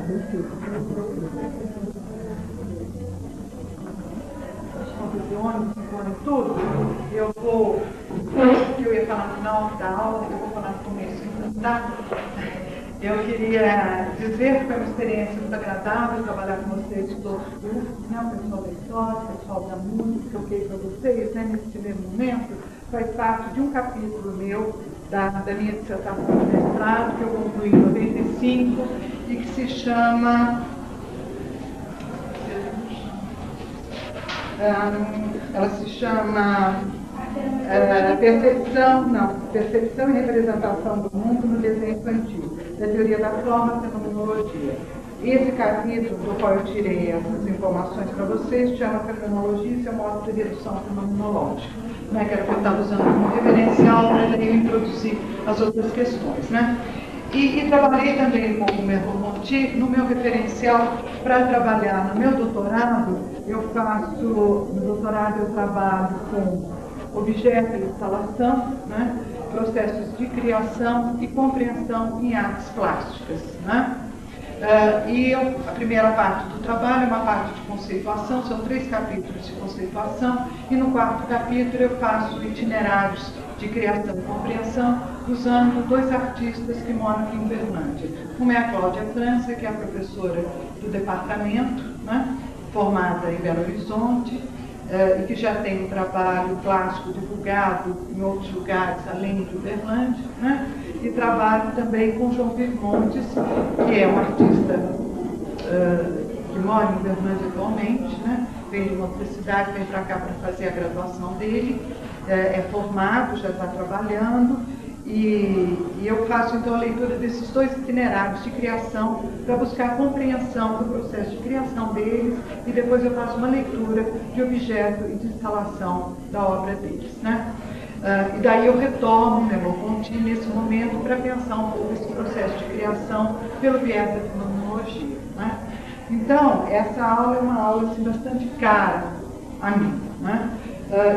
de ônibus, tudo, eu ia falar no final da aula, eu vou falar no começo, tá? Eu queria dizer que foi uma experiência muito agradável trabalhar com vocês de todos os grupos, né? O pessoal da história, o pessoal da música, eu queria para vocês, né? Nesse primeiro momento, faz parte de um capítulo meu, da minha dissertação de mestrado, que eu concluí em 95, e que se chama... ela se chama Percepção e Representação do Mundo no Desenho Infantil, da Teoria da Forma e Fenomenologia. Esse capítulo, do qual eu tirei essas informações para vocês, chama Fenomenologia e seu modo de redução fenomenológica, né, que era o que eu estava usando como referencial para daí eu introduzir as outras questões. Né? E trabalhei também com o Merleau-Ponty no meu referencial para trabalhar no meu doutorado. No doutorado eu trabalho com objeto e instalação, né? Processos de criação e compreensão em artes plásticas. Né? A primeira parte do trabalho é uma parte de conceituação, são 3 capítulos de conceituação, e no 4º capítulo eu faço itinerários de criação e compreensão, usando 2 artistas que moram aqui em Uberlândia. Uma é a Cláudia França, que é a professora do departamento, né, formada em Belo Horizonte, e que já tem um trabalho clássico divulgado em outros lugares, além de Uberlândia, né? E trabalho também com João Virmontes, que é um artista que mora em Uberlândia atualmente, né? Vem de uma outra cidade, vem para cá para fazer a graduação dele, é formado, já está trabalhando, e eu faço então a leitura desses 2 itinerários de criação para buscar a compreensão do processo de criação deles, e depois eu faço uma leitura de objeto e de instalação da obra deles. Né? E daí eu retorno Merleau-Ponty nesse momento para pensar um pouco esse processo de criação pelo viés da fenomenologia. Né? Então, essa aula é uma aula assim, bastante cara a mim. Né?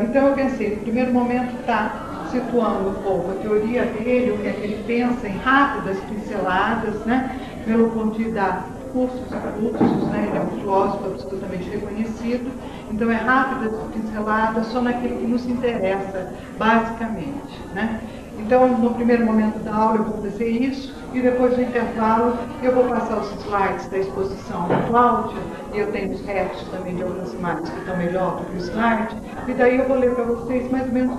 Então eu pensei, no primeiro momento está situando um pouco a teoria dele, o que é que ele pensa em rápidas pinceladas, né? Merleau-Ponty dá cursos e cursos, né? Ele é um filósofo absolutamente reconhecido, então é rápidas pinceladas só naquilo que nos interessa, basicamente, né? Então, no primeiro momento da aula eu vou fazer isso, e depois do intervalo eu vou passar os slides da exposição da Cláudia, e eu tenho os restos também de algumas imagens que estão melhor do que o slide, e daí eu vou ler para vocês mais ou menos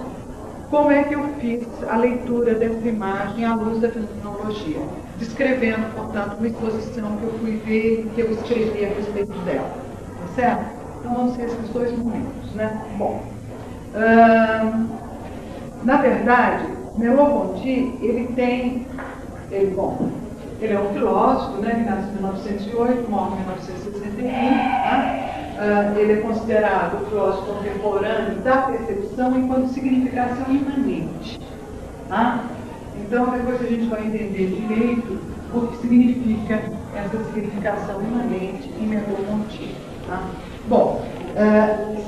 como é que eu fiz a leitura dessa imagem à luz da fenomenologia, descrevendo, portanto, uma exposição que eu fui ver e que eu escrevi a respeito dela. Tá certo? Então vão ser esses 2 momentos, né? Bom, na verdade, Merleau-Ponty, ele é um filósofo, né, que nasce em 1908, morre em 1961, né? Ele é considerado o filósofo contemporâneo da percepção enquanto significação imanente. Tá? Então, depois a gente vai entender direito o que significa essa significação imanente em Merleau-Ponty. Tá? Bom,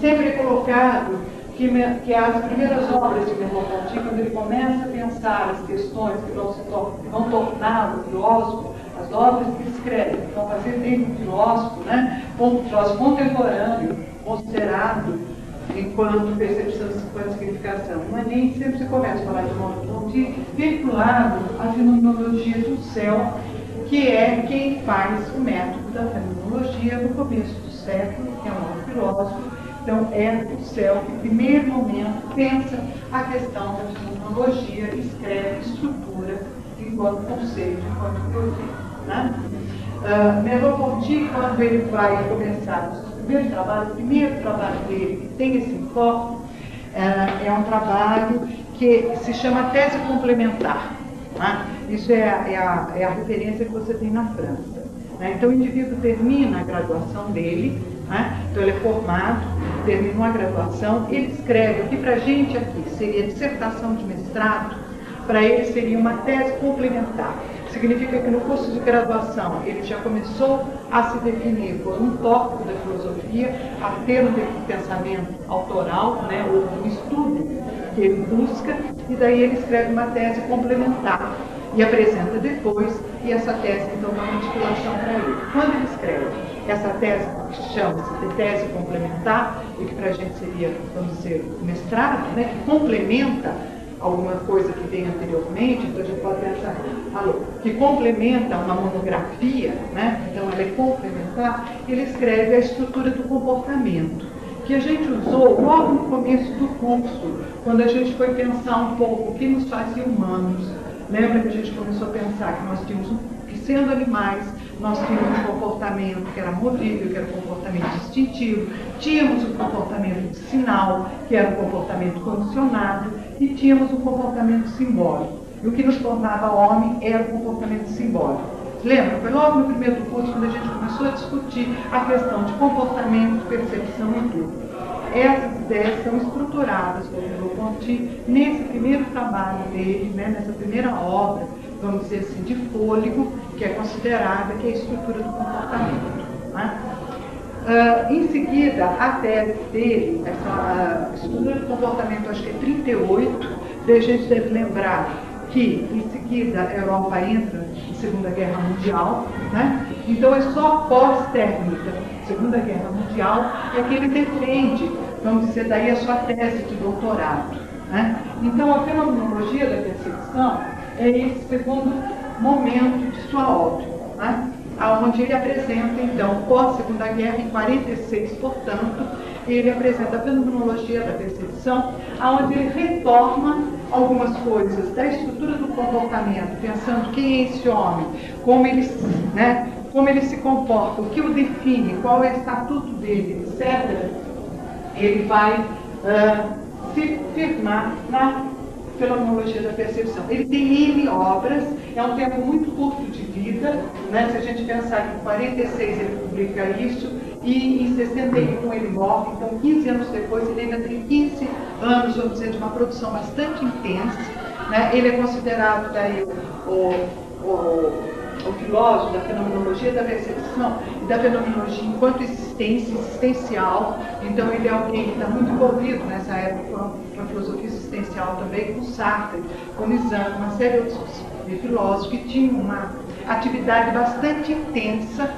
sempre é colocado que as primeiras obras de Merleau-Ponty, quando ele começa a pensar as questões que vão torná-lo filósofo, as obras que escreve, que vão fazer dele um filósofo, né? Um filósofo contemporâneo, considerado enquanto percepção, enquanto significação imanente, sempre se começa a falar de Merleau-Ponty vinculado à fenomenologia do céu, que é quem faz o método da fenomenologia no começo do século, que é um outro filósofo. Então, é o céu que, em primeiro momento, pensa a questão da fenomenologia, escreve, estrutura, enquanto conceito, enquanto teoria. Né? Merleau-Ponty, quando ele vai começar o primeiro trabalho dele, que tem esse enfoque, é um trabalho que se chama tese complementar. Né? Isso é a referência que você tem na França. Né? Então, o indivíduo termina a graduação dele, né? Então ele é formado, termina uma graduação, ele escreve o que para a gente aqui seria dissertação de mestrado, para ele seria uma tese complementar. Significa que no curso de graduação ele já começou a se definir por um tópico da filosofia, a ter um pensamento autoral, né, ou um estudo que ele busca, e daí ele escreve uma tese complementar. e apresenta depois, e essa tese então dá uma titulação para ele. Quando ele escreve essa tese, que chama-se de tese complementar, e que para a gente seria, vamos dizer, mestrado, né, que complementa alguma coisa que vem anteriormente, então a gente pode pensar, que complementa uma monografia, né, então ela é complementar, ele escreve a estrutura do comportamento, que a gente usou logo no começo do curso, quando a gente foi pensar um pouco o que nos fazia humanos. Lembra que a gente começou a pensar que nós tínhamos, que sendo animais, nós tínhamos um comportamento que era movível, que era um comportamento instintivo, tínhamos um comportamento de sinal, que era um comportamento condicionado, e tínhamos um comportamento simbólico. E o que nos tornava homem era o comportamento simbólico. Lembra? Foi logo no primeiro curso quando a gente começou a discutir a questão de comportamento, percepção e tudo. Essas ideias são estruturadas pelo Merleau-Ponty nesse primeiro trabalho dele, né, nessa primeira obra, vamos dizer assim, de fôlego, que é considerada que é a estrutura do comportamento. Né? Em seguida, a tese dele, essa estrutura do comportamento, acho que é 38, daí a gente deve lembrar que, em seguida, a Europa entra em Segunda Guerra Mundial, né? Então é só pós-término da Segunda Guerra Mundial é que ele defende, vamos dizer, daí a sua tese de doutorado. Né? Então a fenomenologia da percepção é esse segundo momento de sua obra, né? Onde ele apresenta, então, pós-Segunda Guerra, em 46, portanto, ele apresenta a fenomenologia da percepção, onde ele retoma algumas coisas da estrutura do comportamento, pensando quem é esse homem, como ele, né, como ele se comporta, o que o define, qual é o estatuto dele, etc. Ele vai se firmar na fenomenologia da percepção. Ele tem N obras, é um tempo muito curto de vida, né? Se a gente pensar que em 46 ele publica isso, e em 61 ele morre, então 15 anos depois ele ainda tem 15 anos, vamos dizer, de uma produção bastante intensa. Né? Ele é considerado daí o filósofo da fenomenologia da percepção e da fenomenologia enquanto existencial. Então ele é alguém que está muito envolvido nessa época com a filosofia existencial também, com Sartre, com Nizam, uma série de outros filósofos que tinham uma atividade bastante intensa,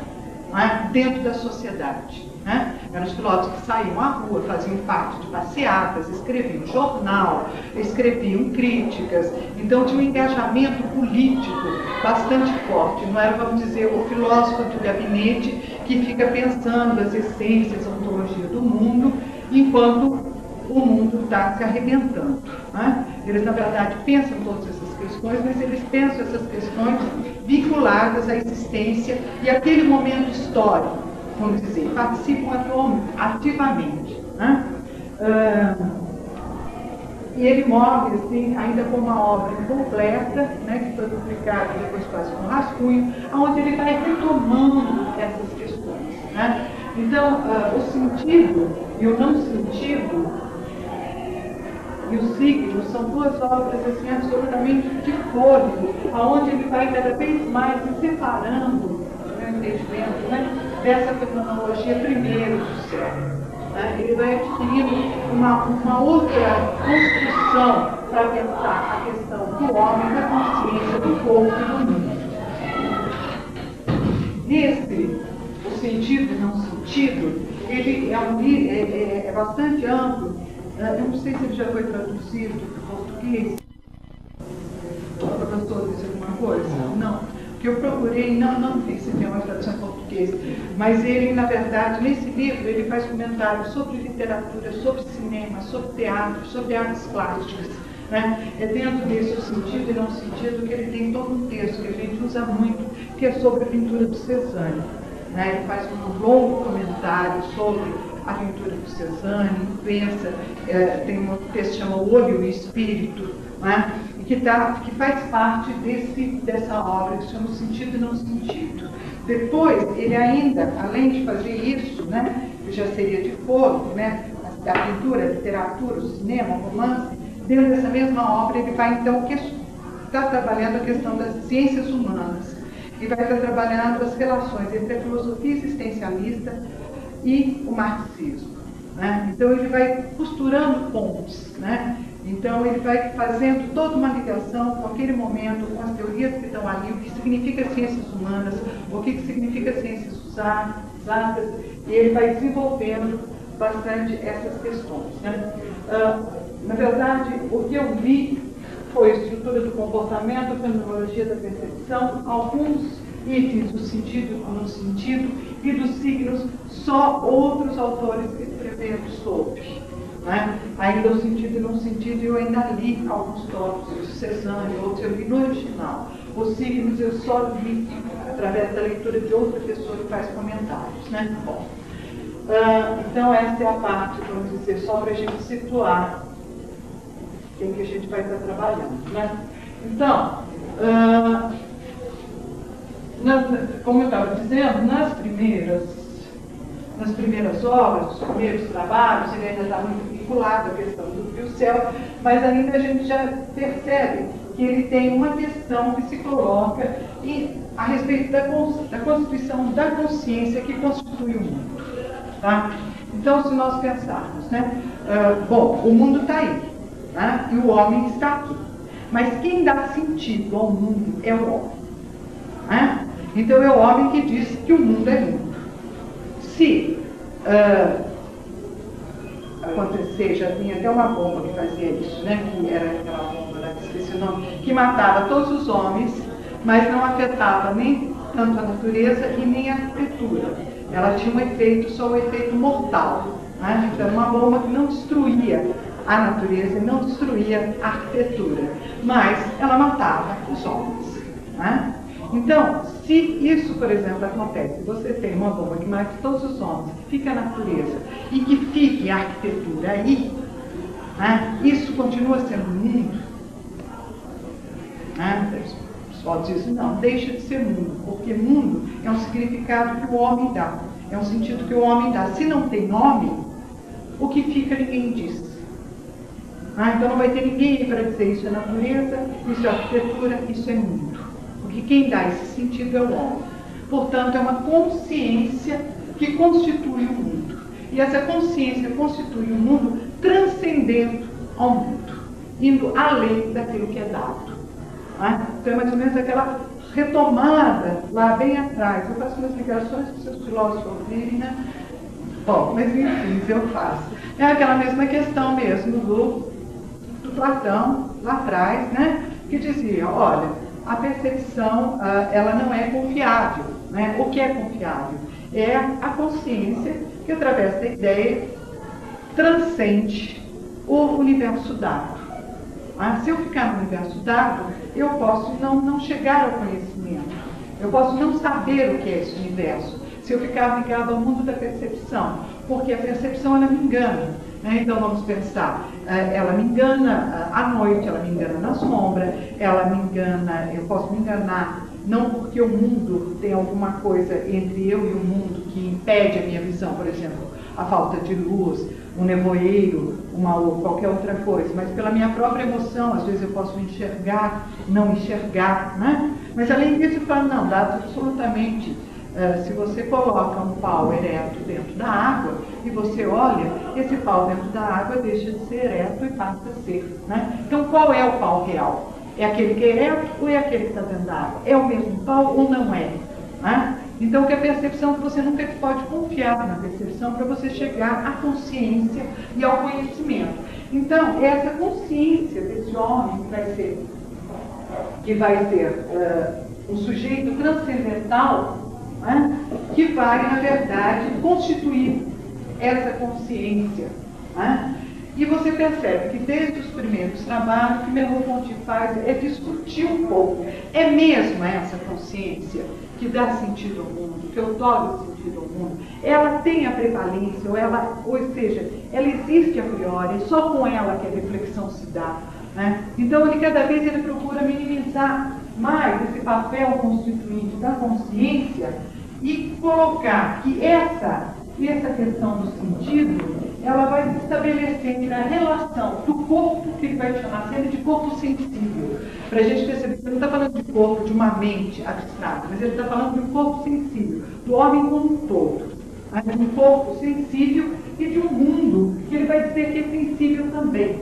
né, dentro da sociedade. Né? Eram os filósofos que saíam à rua, faziam parte de passeatas, escreviam jornal, escreviam críticas, então tinha um engajamento político bastante forte. Não era, vamos dizer, o filósofo do gabinete que fica pensando as essências, a ontologia do mundo, enquanto o mundo está se arrebentando. Né? Eles, na verdade, pensam todas essas questões, mas eles pensam essas questões vinculadas à existência e àquele momento histórico, vamos dizer, participam ativamente. Né? E ele morre, assim, ainda com uma obra incompleta, né, que foi publicada depois quase com rascunho, onde ele vai retomando essas questões. Né? Então, o sentido e o não sentido e o signo são duas obras assim, absolutamente de fôlego, onde ele vai cada vez mais se separando, né, entendimento, né, dessa fenomenologia primeiro do século. Né? Ele vai adquirindo uma outra construção para pensar a questão do homem, da consciência, do corpo e do mundo. Nesse, o sentido e não sentido, ele é bastante amplo. Eu não sei se ele já foi traduzido para o português. O professor disse alguma coisa? Não. Que eu procurei, não vi se tem uma tradução em português, mas ele, na verdade, nesse livro, ele faz comentários sobre literatura, sobre cinema, sobre teatro, sobre artes plásticas. Né? É dentro desse sentido e não sentido que ele tem todo um texto que a gente usa muito, que é sobre a pintura do Cézanne. Né? Ele faz um longo comentário sobre a pintura do Cézanne, pensa, tem um texto que chama O Olho e o Espírito, né? Que faz parte dessa obra que se chama O Sentido e Não Sentido. Depois, ele ainda, além de fazer isso, né, que já seria de fôlego, né, da pintura, a literatura, o cinema, o romance, dentro dessa mesma obra ele vai então estar trabalhando a questão das ciências humanas e vai estar trabalhando as relações entre a filosofia existencialista e o marxismo. Né? Então ele vai costurando pontes, né? Então, ele vai fazendo toda uma ligação com aquele momento, com as teorias que estão ali, o que significa ciências humanas, o que significa ciências exatas, e ele vai desenvolvendo bastante essas questões, né? Na verdade, o que eu li foi a estrutura do comportamento, a fenomenologia da percepção, alguns itens do sentido e do não sentido, e dos signos, só outros autores escreveram sobre. Né? Ainda o sentido e não sentido, eu ainda li alguns tópicos, Cezanne, outros eu li no original. Os signos eu só li através da leitura de outra pessoa que faz comentários. Né? Bom, então essa é a parte, vamos dizer, só para a gente situar quem que a gente vai estar trabalhando. Né? Então, como eu estava dizendo, nas primeiras obras, os primeiros trabalhos, ele ainda está muito vinculado à questão do fio céu, mas ainda a gente já percebe que ele tem uma questão que se coloca a respeito da constituição da consciência que constitui o mundo. Tá? Então, se nós pensarmos, né, bom, o mundo está aí, tá? E o homem está aqui, mas quem dá sentido ao mundo é o homem. Né? Então, é o homem que diz que o mundo é mundo. Se acontecer, já tinha até uma bomba que fazia isso, né? Que era aquela bomba, né? Esqueci o nome, que matava todos os homens, mas não afetava nem tanto a natureza e nem a arquitetura. Ela tinha um efeito, só o efeito mortal. Né? Então, era uma bomba que não destruía a natureza, não destruía a arquitetura, mas ela matava os homens. Né? Então, se isso, por exemplo, acontece, você tem uma bomba que mata todos os homens, que fica a natureza e que fique a arquitetura aí, né? Isso continua sendo mundo. Né? O pessoal diz, não, deixa de ser mundo, porque mundo é um significado que o homem dá, é um sentido que o homem dá. Se não tem nome, o que fica ninguém diz. Então não vai ter ninguém para dizer isso é natureza, isso é arquitetura, isso é mundo. Porque quem dá esse sentido é o homem. Portanto, é uma consciência que constitui o mundo. E essa consciência constitui o mundo transcendendo ao mundo, indo além daquilo que é dado. Então é mais ou menos aquela retomada lá bem atrás. Eu faço umas ligações para os seus filósofos ouvirem, né? Bom, mas enfim, eu faço. É aquela mesma questão mesmo do Platão, lá atrás, né? Que dizia, olha, a percepção, ela não é confiável. Né? O que é confiável? É a consciência que, através da ideia, transcende o universo dado. Se eu ficar no universo dado, eu posso não chegar ao conhecimento. Eu posso não saber o que é esse universo, se eu ficar ligado ao mundo da percepção, porque a percepção, ela me engana. Então vamos pensar, ela me engana à noite, ela me engana na sombra, ela me engana, eu posso me enganar, não porque o mundo tem alguma coisa entre eu e o mundo que impede a minha visão, por exemplo, a falta de luz, um nevoeiro, qualquer outra coisa, mas pela minha própria emoção, às vezes eu posso enxergar, não enxergar, né? Mas além disso, eu falo, não, dá absolutamente. Se você coloca um pau ereto dentro da água e você olha, esse pau dentro da água deixa de ser ereto e passa a ser. Né? Então, qual é o pau real? É aquele que é ereto ou é aquele que está dentro da água? É o mesmo pau ou não é? Né? Então, que a percepção, que você nunca pode confiar na percepção para você chegar à consciência e ao conhecimento. Então, essa consciência desse homem que vai ser um sujeito transcendental, né, que vai, na verdade, constituir essa consciência. Né? E você percebe que desde os primeiros trabalhos, o que Merleau-Ponty faz é discutir um pouco. É mesmo essa consciência que dá sentido ao mundo, que otorga sentido ao mundo? Ela tem a prevalência, ou seja, ela existe a priori, é só com ela que a reflexão se dá. Né? Então, cada vez ele procura minimizar mais esse papel constituinte da consciência e colocar que essa questão do sentido, ela vai se estabelecer entre a relação do corpo, que ele vai chamar sempre de corpo sensível, para a gente perceber que ele não está falando de corpo, de uma mente abstrata, mas ele está falando de um corpo sensível, do homem como um todo, né? De um corpo sensível e de um mundo que ele vai dizer que é sensível também.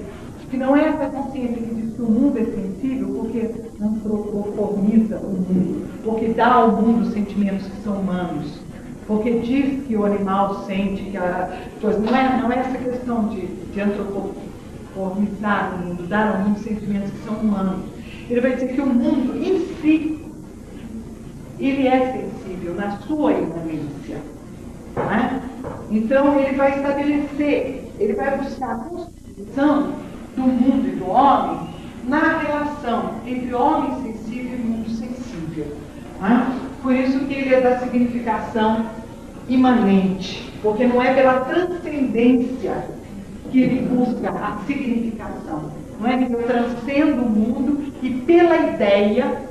que não é essa consciência que diz que o mundo é sensível porque antropoformiza o mundo, porque dá ao mundo sentimentos que são humanos, porque diz que o animal sente, que a coisa. Não é essa questão de antropoformizar o mundo, dar ao mundo sentimentos que são humanos. Ele vai dizer que o mundo em si, ele é sensível na sua imanência. Né? Então ele vai estabelecer, ele vai buscar a constituição do mundo e do homem na relação entre homem sensível e mundo sensível. Né? Por isso que ele é da significação imanente, porque não é pela transcendência que ele busca a significação. Não é que eu transcendo o mundo e pela ideia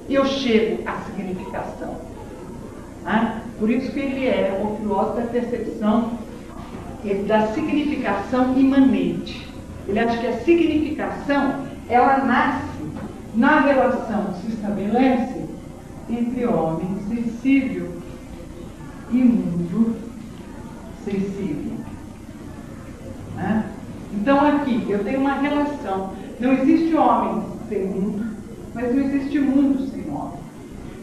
eu chego à significação. Né? Por isso que ele é o filósofo da percepção, da significação imanente. Ele acha que a significação, ela nasce na relação que se estabelece entre homem sensível e mundo sensível. Né? Então aqui eu tenho uma relação. Não existe homem sem mundo, mas não existe mundo sem homem.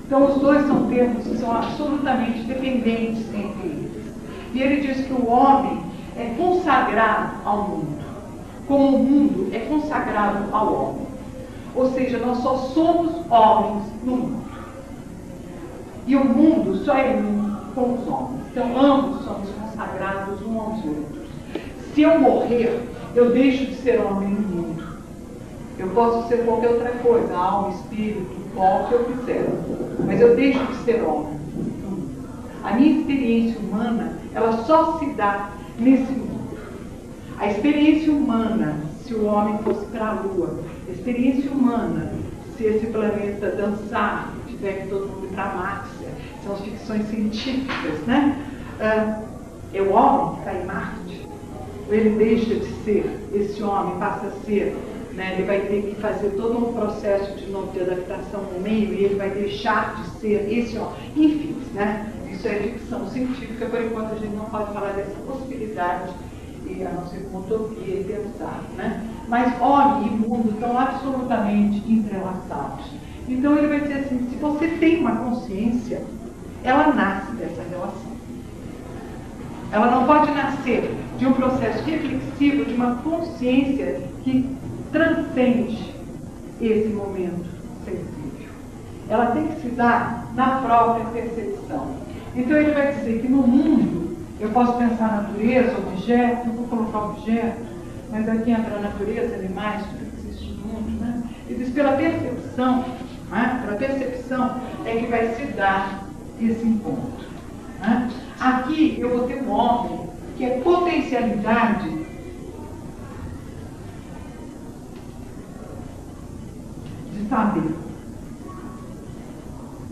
Então os dois são termos que são absolutamente dependentes entre eles. E ele diz que o homem é consagrado ao mundo, como o mundo é consagrado ao homem. Ou seja, nós só somos homens no mundo. E o mundo só é um com os homens. Então ambos somos consagrados uns aos outros. Se eu morrer, eu deixo de ser homem no mundo. Eu posso ser qualquer outra coisa, alma, espírito, pó, o que eu quiser. Mas eu deixo de ser homem. A minha experiência humana, ela só se dá nesse mundo. A experiência humana, se o homem fosse para a Lua, a experiência humana, se esse planeta dançar, tiver que todo mundo ir para a Márcia, são as ficções científicas, né? É o homem que está em Marte. Ou ele deixa de ser, esse homem passa a ser, né? Ele vai ter que fazer todo um processo de novo de adaptação no meio e ele vai deixar de ser esse homem. Enfim, né? Isso é ficção científica, por enquanto a gente não pode falar dessa possibilidade, e a não ser como utopia e pensar, né? Mas homem e mundo estão absolutamente entrelaçados. Então ele vai dizer assim, se você tem uma consciência, ela nasce dessa relação. Ela não pode nascer de um processo reflexivo, de uma consciência que transcende esse momento sensível. Ela tem que se dar na própria percepção. Então ele vai dizer que no mundo eu posso pensar natureza, objeto, eu vou colocar objeto, mas aqui entra a natureza, animais, tudo que existe no mundo, né? Ele diz pela percepção, né? Pela percepção é que vai se dar esse encontro. Né? Aqui eu vou ter um homem que é potencialidade de saber.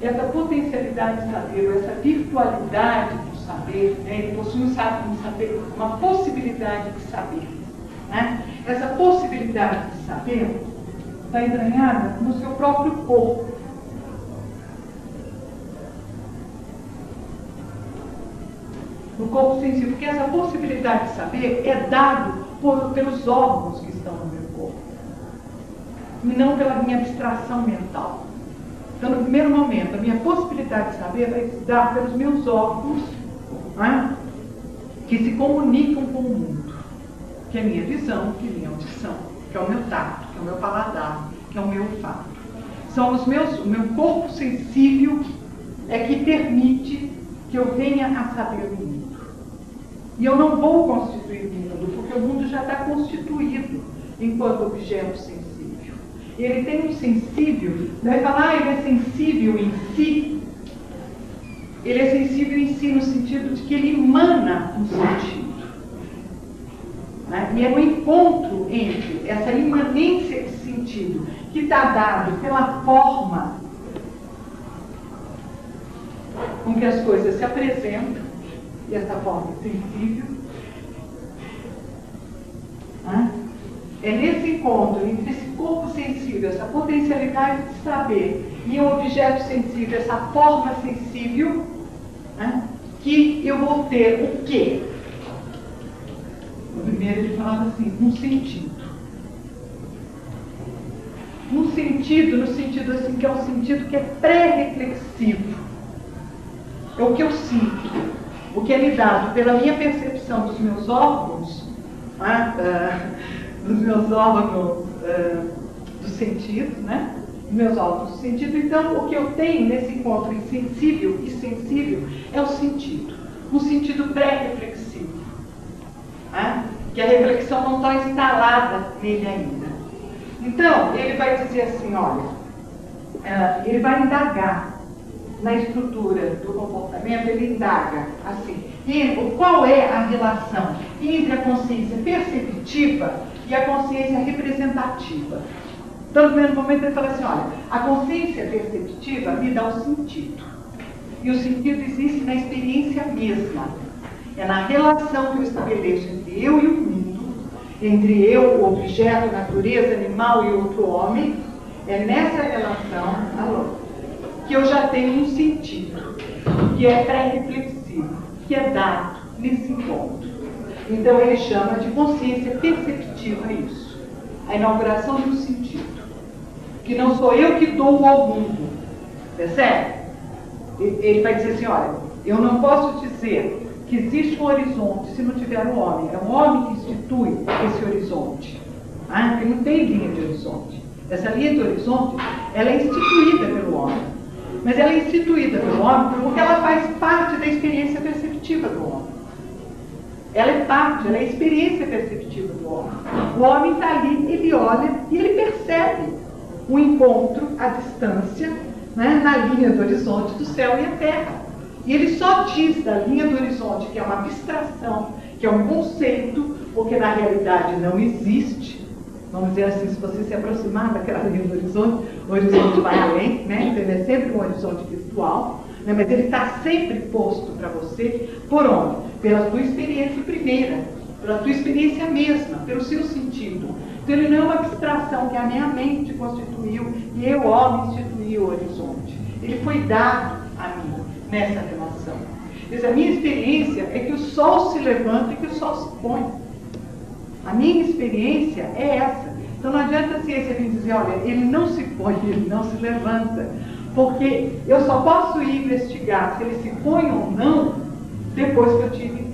Essa potencialidade de saber, essa virtualidade do saber, né? Ele possui um saber, uma possibilidade de saber. Né? Essa possibilidade de saber está entranhada no seu próprio corpo. No corpo sensível, porque essa possibilidade de saber é dado pelos órgãos que estão no meu corpo, e não pela minha abstração mental. Então, no primeiro momento, a minha possibilidade de saber vai se dar pelos meus órgãos, né, que se comunicam com o mundo, que é a minha visão, que é a minha audição, que é o meu tato, que é o meu paladar, que é o meu olfato. São o meu corpo sensível é que permite que eu venha a saber o mundo. E eu não vou constituir o mundo, porque o mundo já está constituído enquanto objeto sensível. E ele tem um sensível, vai falar, ele é sensível em si. Ele é sensível em si no sentido de que ele emana um sentido. Né? E é o encontro entre essa imanência de sentido, que está dado pela forma com que as coisas se apresentam, e essa forma sensível, né? É nesse encontro entre esse corpo sensível, essa potencialidade de saber, e um objeto sensível, essa forma sensível, né? Que eu vou ter o quê? No primeiro ele falava assim, um sentido. sentido, no sentido assim, que é um sentido que é pré-reflexivo. É o que eu sinto, o que é me dado pela minha percepção dos meus órgãos, do sentido, né? Meus órgãos do sentido. Então, o que eu tenho nesse encontro insensível e sensível é o sentido, um sentido pré-reflexivo, que a reflexão não está instalada nele ainda. Então, ele vai dizer assim, olha, ele vai indagar na estrutura do comportamento, ele indaga assim, qual é a relação entre a consciência perceptiva e a consciência representativa. Então, no primeiro momento, ele fala assim, olha, a consciência perceptiva me dá o sentido. E o sentido existe na experiência mesma. É na relação que eu estabeleço entre eu e o mundo, entre eu, o objeto, natureza, animal e outro homem. É nessa relação que eu já tenho um sentido, que é pré-reflexivo, que é dado nesse encontro. Então, ele chama de consciência perceptiva isso. A inauguração do sentido. Que não sou eu que dou ao mundo. Percebe? Ele vai dizer assim, olha, eu não posso dizer que existe um horizonte se não tiver um homem. É um homem que institui esse horizonte. Porque não tem linha de horizonte. Essa linha de horizonte, ela é instituída pelo homem. Mas ela é instituída pelo homem porque ela faz parte da experiência perceptiva do homem. Ela é parte, ela é a experiência perceptiva do homem. O homem está ali, ele olha e ele percebe o encontro à distância, né, na linha do horizonte do céu e a terra. E ele só diz da linha do horizonte que é uma abstração, que é um conceito, porque na realidade não existe. Vamos dizer assim, se você se aproximar daquela linha do horizonte, o horizonte vai além, né? Então ele é sempre um horizonte virtual, né? Mas ele está sempre posto para você, por onde? Pela tua experiência primeira, pela tua experiência mesma, pelo seu sentido. Então ele não é uma abstração que a minha mente constituiu e eu, homem, instituí o horizonte. Ele foi dado a mim nessa relação. Mas a minha experiência é que o sol se levanta e que o sol se põe. A minha experiência é essa. Então não adianta a ciência vir dizer, olha, ele não se põe, ele não se levanta. Porque eu só posso ir investigar se ele se põe ou não depois que eu tive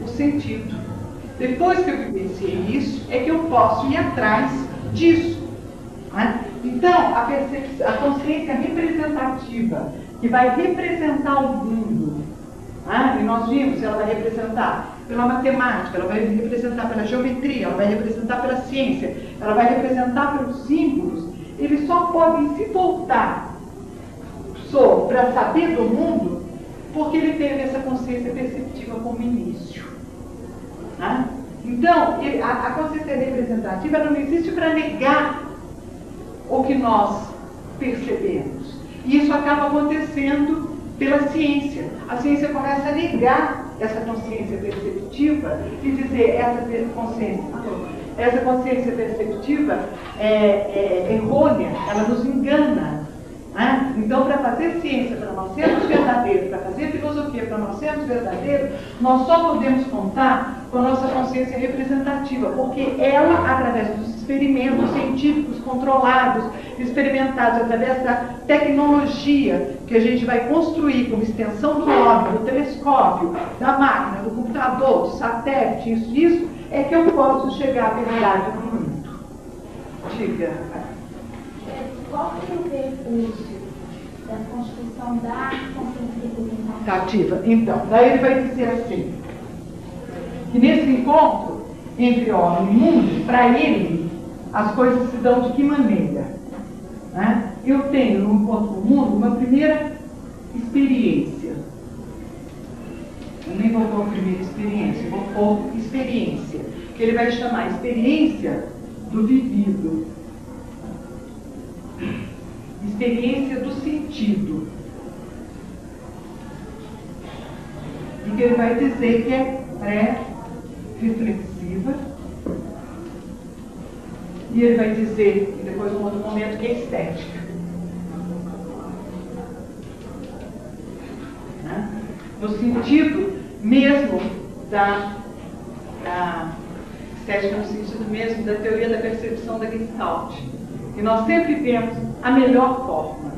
o sentido. Depois que eu vivenciei isso, é que eu posso ir atrás disso. Né? Então, a consciência representativa, que vai representar o mundo, e nós vimos, ela vai representar pela matemática, ela vai representar pela geometria, ela vai representar pela ciência, ela vai representar pelos símbolos. Eles só podem se voltar para saber do mundo porque ele teve essa consciência perceptiva como início. Então, a consciência representativa ela não existe para negar o que nós percebemos. E isso acaba acontecendo pela ciência. A ciência começa a negar essa consciência perceptiva e dizer essa consciência perceptiva é errônea, ela nos engana. Então, para fazer ciência, para nós sermos verdadeiros, para fazer filosofia, para nós sermos verdadeiros, nós só podemos contar com a nossa consciência representativa, porque ela, através dos experimentos científicos controlados, experimentados através da tecnologia que a gente vai construir como extensão do homem, do telescópio, da máquina, do computador, do satélite, isso é que eu posso chegar à verdade do mundo. Diga. Qual que é o percurso da construção da consciência representativa? Então, daí ele vai dizer assim, que nesse encontro entre homem e mundo, para ele, as coisas se dão de que maneira? Eu tenho no encontro com o mundo uma primeira experiência. Eu nem vou pôr primeira experiência, vou pôr experiência, que ele vai chamar experiência do vivido. Experiência do sentido. E que ele vai dizer que é pré-reflexiva. E ele vai dizer, depois num outro momento, que é estética. No sentido mesmo da estética, no sentido mesmo da teoria da percepção da Gestalt. E nós sempre vemos a melhor forma.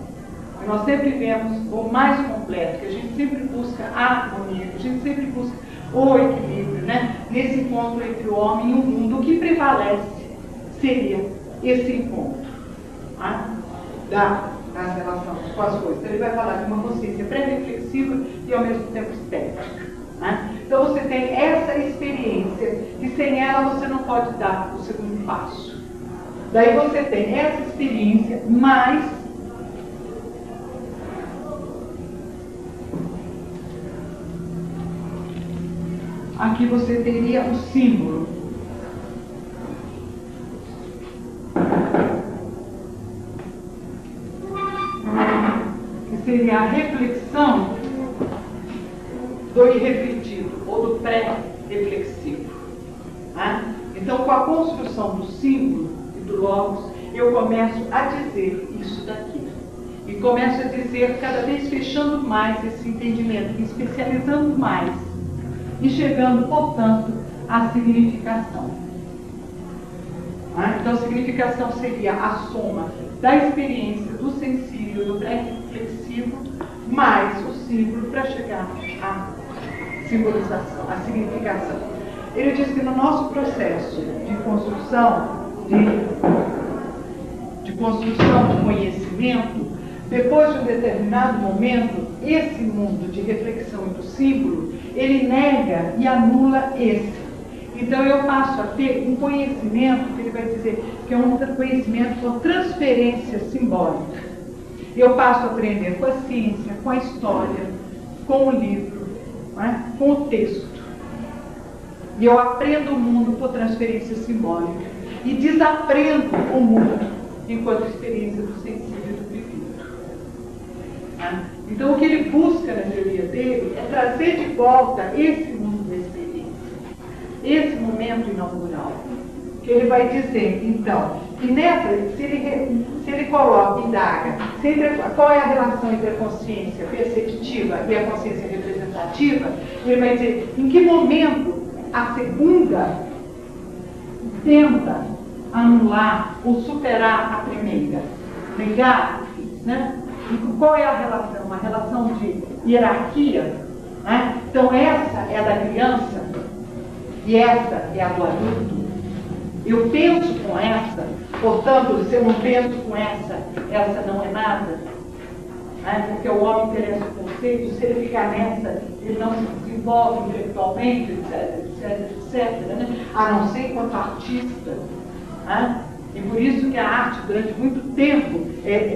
E nós sempre vemos o mais completo, que a gente sempre busca a harmonia, que a gente sempre busca o equilíbrio, né? Nesse encontro entre o homem e o mundo. O que prevalece seria esse encontro, tá? Da relação com as coisas. Então, ele vai falar de uma consciência pré-reflexiva e ao mesmo tempo estética. Né? Então você tem essa experiência e sem ela você não pode dar o segundo passo. Daí você tem essa experiência, mais aqui você teria o símbolo. Que seria a reflexão do irrefletido ou do pré-reflexivo. Né? Então, com a construção do símbolo e do logos, eu começo a dizer isso daqui. E começo a dizer cada vez fechando mais esse entendimento, especializando mais e chegando, portanto, à significação. Então, a significação seria a soma da experiência do sensível, do pré-reflexivo, mais o símbolo para chegar à simbolização, à significação. Ele diz que no nosso processo de construção, de construção de conhecimento, depois de um determinado momento, esse mundo de reflexão e do símbolo, ele nega e anula esse. Então eu passo a ter um conhecimento, que ele vai dizer que é um conhecimento por transferência simbólica. Eu passo a aprender com a ciência, com a história, com o livro, né? Com o texto. E eu aprendo o mundo por transferência simbólica. E desaprendo o mundo enquanto experiência do sensível e do vivido. Então o que ele busca na teoria dele é trazer de volta esse mundo da experiência. Esse momento inaugural. Que ele vai dizer, então, que nessa, se ele coloca, indaga, qual é a relação entre a consciência perceptiva e a consciência representativa, ele vai dizer em que momento a segunda tenta anular ou superar a primeira, negar, né? E qual é a relação? Uma relação de hierarquia, né? Então essa é a da criança e essa é a do adulto. Eu penso com essa, portanto, se eu não penso com essa não é nada. Né? Porque o homem interessa o conceito, se ele ficar nessa, ele não se desenvolve intelectualmente, etc. Né? A não ser enquanto artista. Né? E por isso que a arte, durante muito tempo,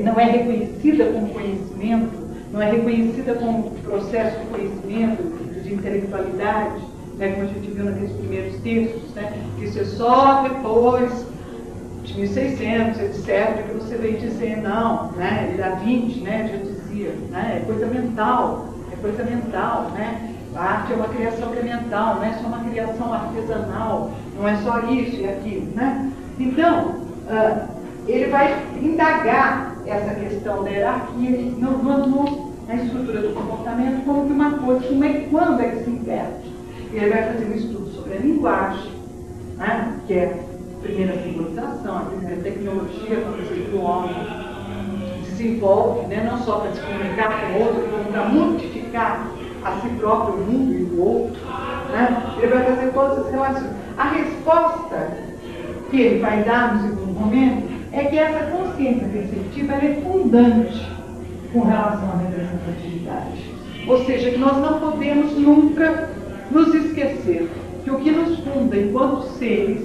não é reconhecida como conhecimento, não é reconhecida como processo de conhecimento, de intelectualidade. Né, como a gente viu naqueles primeiros textos, né, que isso é só depois de 1600, etc., que você vem dizer, não, né, Da Vinci, né, já dizia, né, é coisa mental, né, a arte é uma criação que é mental, não é só uma criação artesanal, não é só isso e aquilo, né. Então, ele vai indagar essa questão da hierarquia na estrutura do comportamento como que uma coisa, quando é que se inverte. Ele vai fazer um estudo sobre a linguagem, né, que é a primeira civilização, a primeira tecnologia que o homem desenvolve, né, não só para se comunicar com o outro, como para modificar a si próprio, o mundo e o outro. Né? Ele vai fazer todas as relações. A resposta que ele vai dar no segundo momento é que essa consciência perceptiva é fundante com relação à representatividade. Ou seja, que nós não podemos nunca nos esquecer que o que nos funda enquanto seres,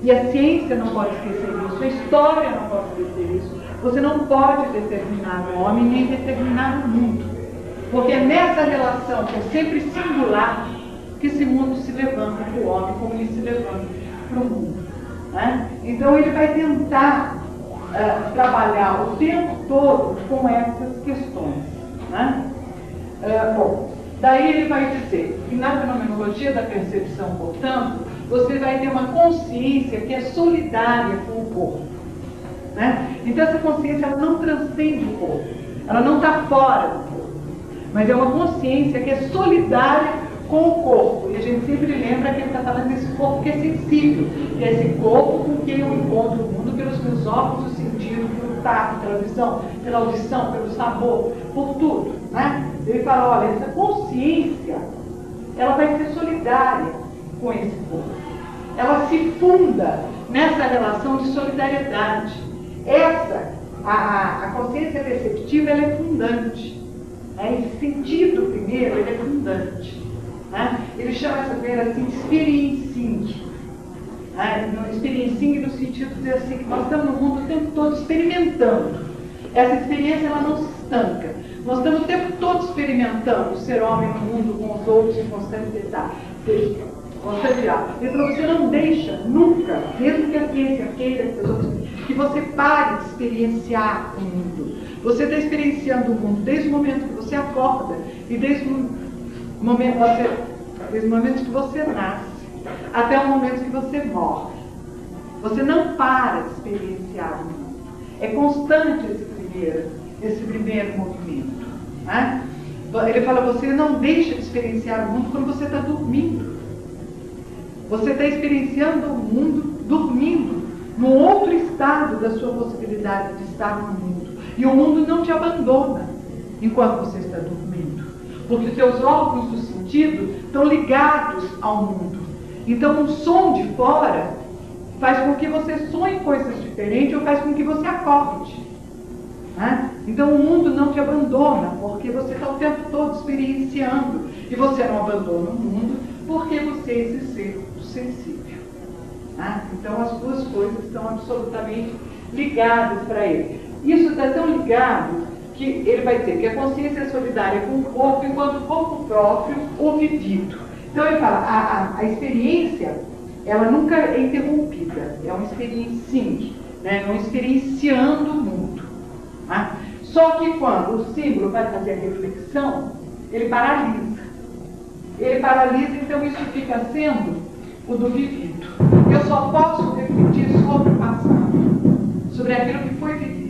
e a ciência não pode esquecer isso, a história não pode esquecer isso, você não pode determinar o homem nem determinar o mundo. Porque é nessa relação, que é sempre singular, que esse mundo se levanta para o homem, como ele se levanta para o mundo. Né? Então ele vai tentar trabalhar o tempo todo com essas questões. Né? Bom, daí ele vai dizer que na fenomenologia da percepção, portanto, você vai ter uma consciência que é solidária com o corpo. Né? Então essa consciência ela não transcende o corpo, ela não está fora do corpo, mas é uma consciência que é solidária com o corpo. E a gente sempre lembra que ele está falando desse corpo que é sensível, que é esse corpo com que eu encontro o mundo pelos meus órgãos do sentido, pelo tato, pela visão, pela audição, pelo sabor, por tudo, né? Ele fala, olha, essa consciência, ela vai ser solidária com esse corpo. Ela se funda nessa relação de solidariedade. A consciência perceptiva, ela é fundante. Esse sentido, primeiro, ele é fundante. Né? Ele chama essa primeira assim de experiencing. Experiencing no sentido de dizer assim, que nós estamos no mundo o tempo todo experimentando. Essa experiência, ela não se estanca. Nós estamos o tempo todo experimentando ser homem no mundo com os outros em constante diálogo. Então você não deixa nunca, mesmo que a ciência queira que você pare de experienciar o mundo. Você está experienciando o mundo desde o momento que você acorda e desde o momento que você nasce até o momento que você morre. Você não para de experienciar o mundo. É constante esse primeiro movimento. Né? Ele fala, você não deixa de experienciar o mundo quando você está dormindo. Você está experienciando o mundo dormindo, num outro estado da sua possibilidade de estar no mundo. E o mundo não te abandona enquanto você está dormindo. Porque os seus órgãos do sentido estão ligados ao mundo. Então, um som de fora faz com que você sonhe coisas diferentes ou faz com que você acorde. Né? Então, o mundo não te abandona, porque você está o tempo todo experienciando. E você não abandona o mundo porque você é esse ser sensível. Né? Então, as duas coisas estão absolutamente ligadas para ele. Isso está tão ligado que ele vai dizer que a consciência é solidária com o corpo, enquanto o corpo próprio o vivido. Então ele fala, a experiência, ela nunca é interrompida, é uma experiencing, né? É um experienciando o mundo. Tá? Só que quando o símbolo vai fazer a reflexão, ele paralisa. Ele paralisa, então isso fica sendo o do vivido. Eu só posso refletir sobre o passado, sobre aquilo que foi vivido.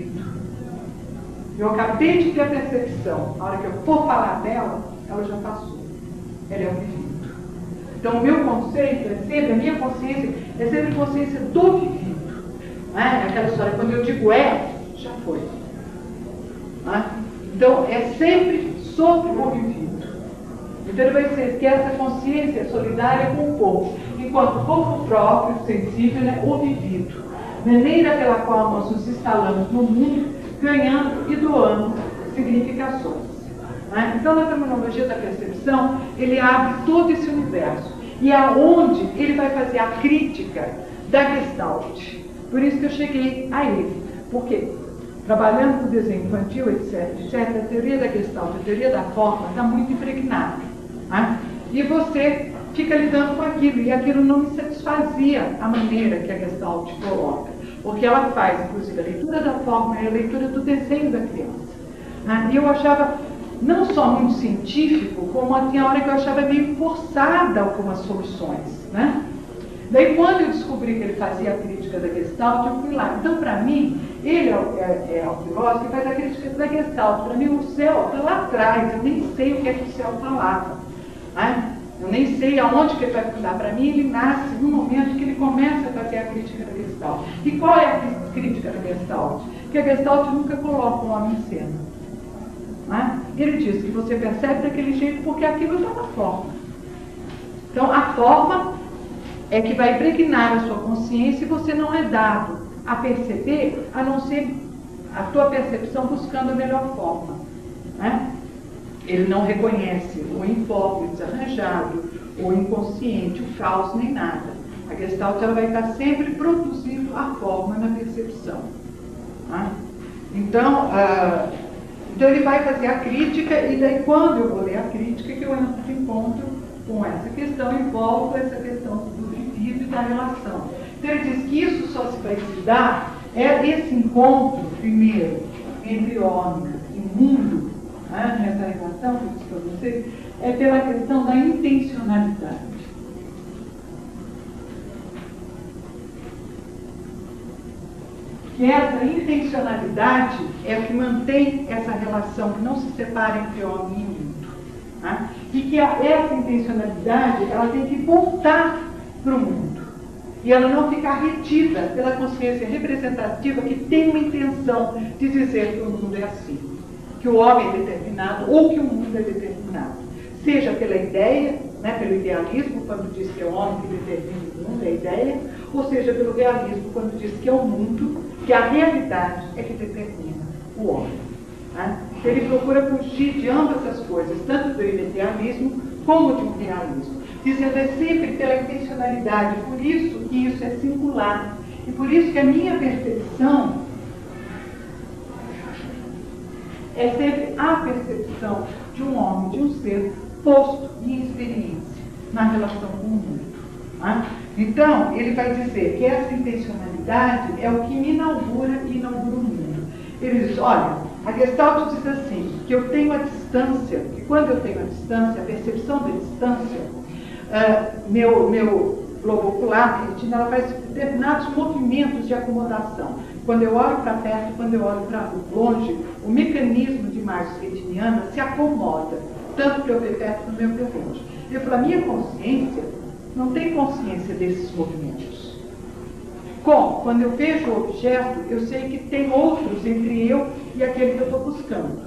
Eu acabei de ter a percepção, na hora que eu for falar dela, ela já passou. Ela é o vivido. Então, o meu conceito é sempre, a minha consciência é sempre consciência do vivido. Né? Aquela história, quando eu digo já foi. Né? Então, é sempre sobre o vivido. Então, ele vai dizer que essa consciência é solidária com o corpo, enquanto o corpo próprio, sensível, é o vivido. Maneira pela qual nós nos instalamos no mundo, ganhando e doando significações. Né? Então, na terminologia da percepção, ele abre todo esse universo. E é onde ele vai fazer a crítica da Gestalt. Por isso que eu cheguei a ele. Porque, trabalhando com o desenho infantil, etc., a teoria da Gestalt, a teoria da forma, está muito impregnada. Né? E você fica lidando com aquilo. E aquilo não me satisfazia a maneira que a Gestalt coloca. Porque ela faz, inclusive, a leitura da forma e a leitura do desenho da criança. E eu achava não só muito científico, como tinha hora que eu achava meio forçada algumas soluções. Né? Daí, quando eu descobri que ele fazia a crítica da Gestalt, eu fui lá. Então, para mim, ele é o filósofo que faz a crítica da Gestalt. Para mim, o céu está lá atrás, eu nem sei o que é que o céu falava. Né? Eu nem sei aonde que ele vai fundar. Para mim, ele nasce no momento que ele começa a fazer a crítica da Gestalt. E qual é a crítica da Gestalt? Que a Gestalt nunca coloca o homem em cena. Né? Ele diz que você percebe daquele jeito porque aquilo está na forma. Então, a forma é que vai impregnar a sua consciência e você não é dado a perceber, a não ser a tua percepção buscando a melhor forma. Né? Ele não reconhece o impróprio, o desarranjado, o inconsciente, o falso, nem nada. A Gestalt ela vai estar sempre produzindo a forma na percepção. Tá? Então ele vai fazer a crítica, e daí quando eu vou ler a crítica, que eu entro de encontro com essa questão, envolvo essa questão do vivido e da relação. Então ele diz que isso só se vai se dar, esse encontro, primeiro, entre homem e mundo, nessa relação que eu disse para vocês, é pela questão da intencionalidade. Que essa intencionalidade é o que mantém essa relação, que não se separa entre homem e mundo. Né? e que essa intencionalidade ela tem que voltar para o mundo. E ela não ficar retida pela consciência representativa que tem uma intenção de dizer que o mundo é assim, que o homem é determinado ou que o mundo é determinado. Seja pela ideia, né, pelo idealismo, quando diz que é o homem que determina o mundo, é a ideia, ou seja pelo realismo, quando diz que é o mundo, que a realidade é que determina o homem. Né? Ele procura fugir de ambas as coisas, tanto do idealismo como de um realismo, dizendo é sempre pela intencionalidade, por isso que isso é singular, e por isso que a minha percepção é sempre a percepção de um homem, de um ser posto em experiência na relação com o mundo. Tá? Então, ele vai dizer que essa intencionalidade é o que me inaugura e inaugura o mundo. Ele diz, olha, a Gestalt diz assim, que eu tenho a distância, que quando eu tenho a distância, a percepção da distância, meu globo ocular, a retina, ela faz determinados movimentos de acomodação. Quando eu olho para perto, quando eu olho para longe, o mecanismo de imagens retinianas se acomoda, tanto para eu ver perto como eu ver longe. Eu falo, a minha consciência não tem consciência desses movimentos. Como? Quando eu vejo o objeto, eu sei que tem outros entre eu e aquele que eu estou buscando.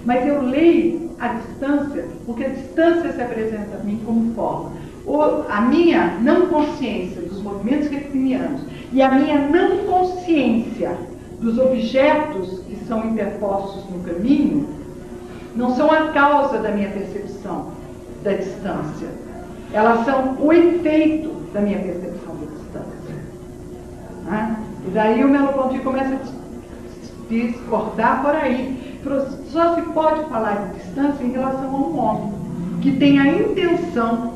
Mas eu leio a distância, porque a distância se apresenta a mim como forma. A minha não consciência dos movimentos retinianos e a minha não consciência dos objetos que são interpostos no caminho não são a causa da minha percepção da distância. Elas são o efeito da minha percepção da distância. E daí o Merleau-Ponty começa a discordar por aí. Só se pode falar de distância em relação a um homem que tem a intenção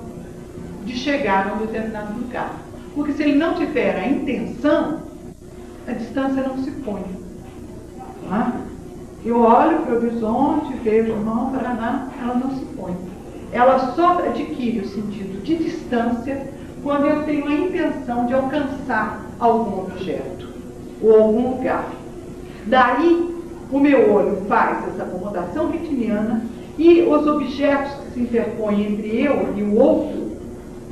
de chegar a um determinado lugar. Porque se ele não tiver a intenção, a distância não se põe. Eu olho para o horizonte, vejo o Mão Paraná, ela não se põe. Ela só adquire o sentido de distância quando eu tenho a intenção de alcançar algum objeto ou algum lugar. Daí, o meu olho faz essa acomodação retiniana e os objetos que se interpõem entre eu e o outro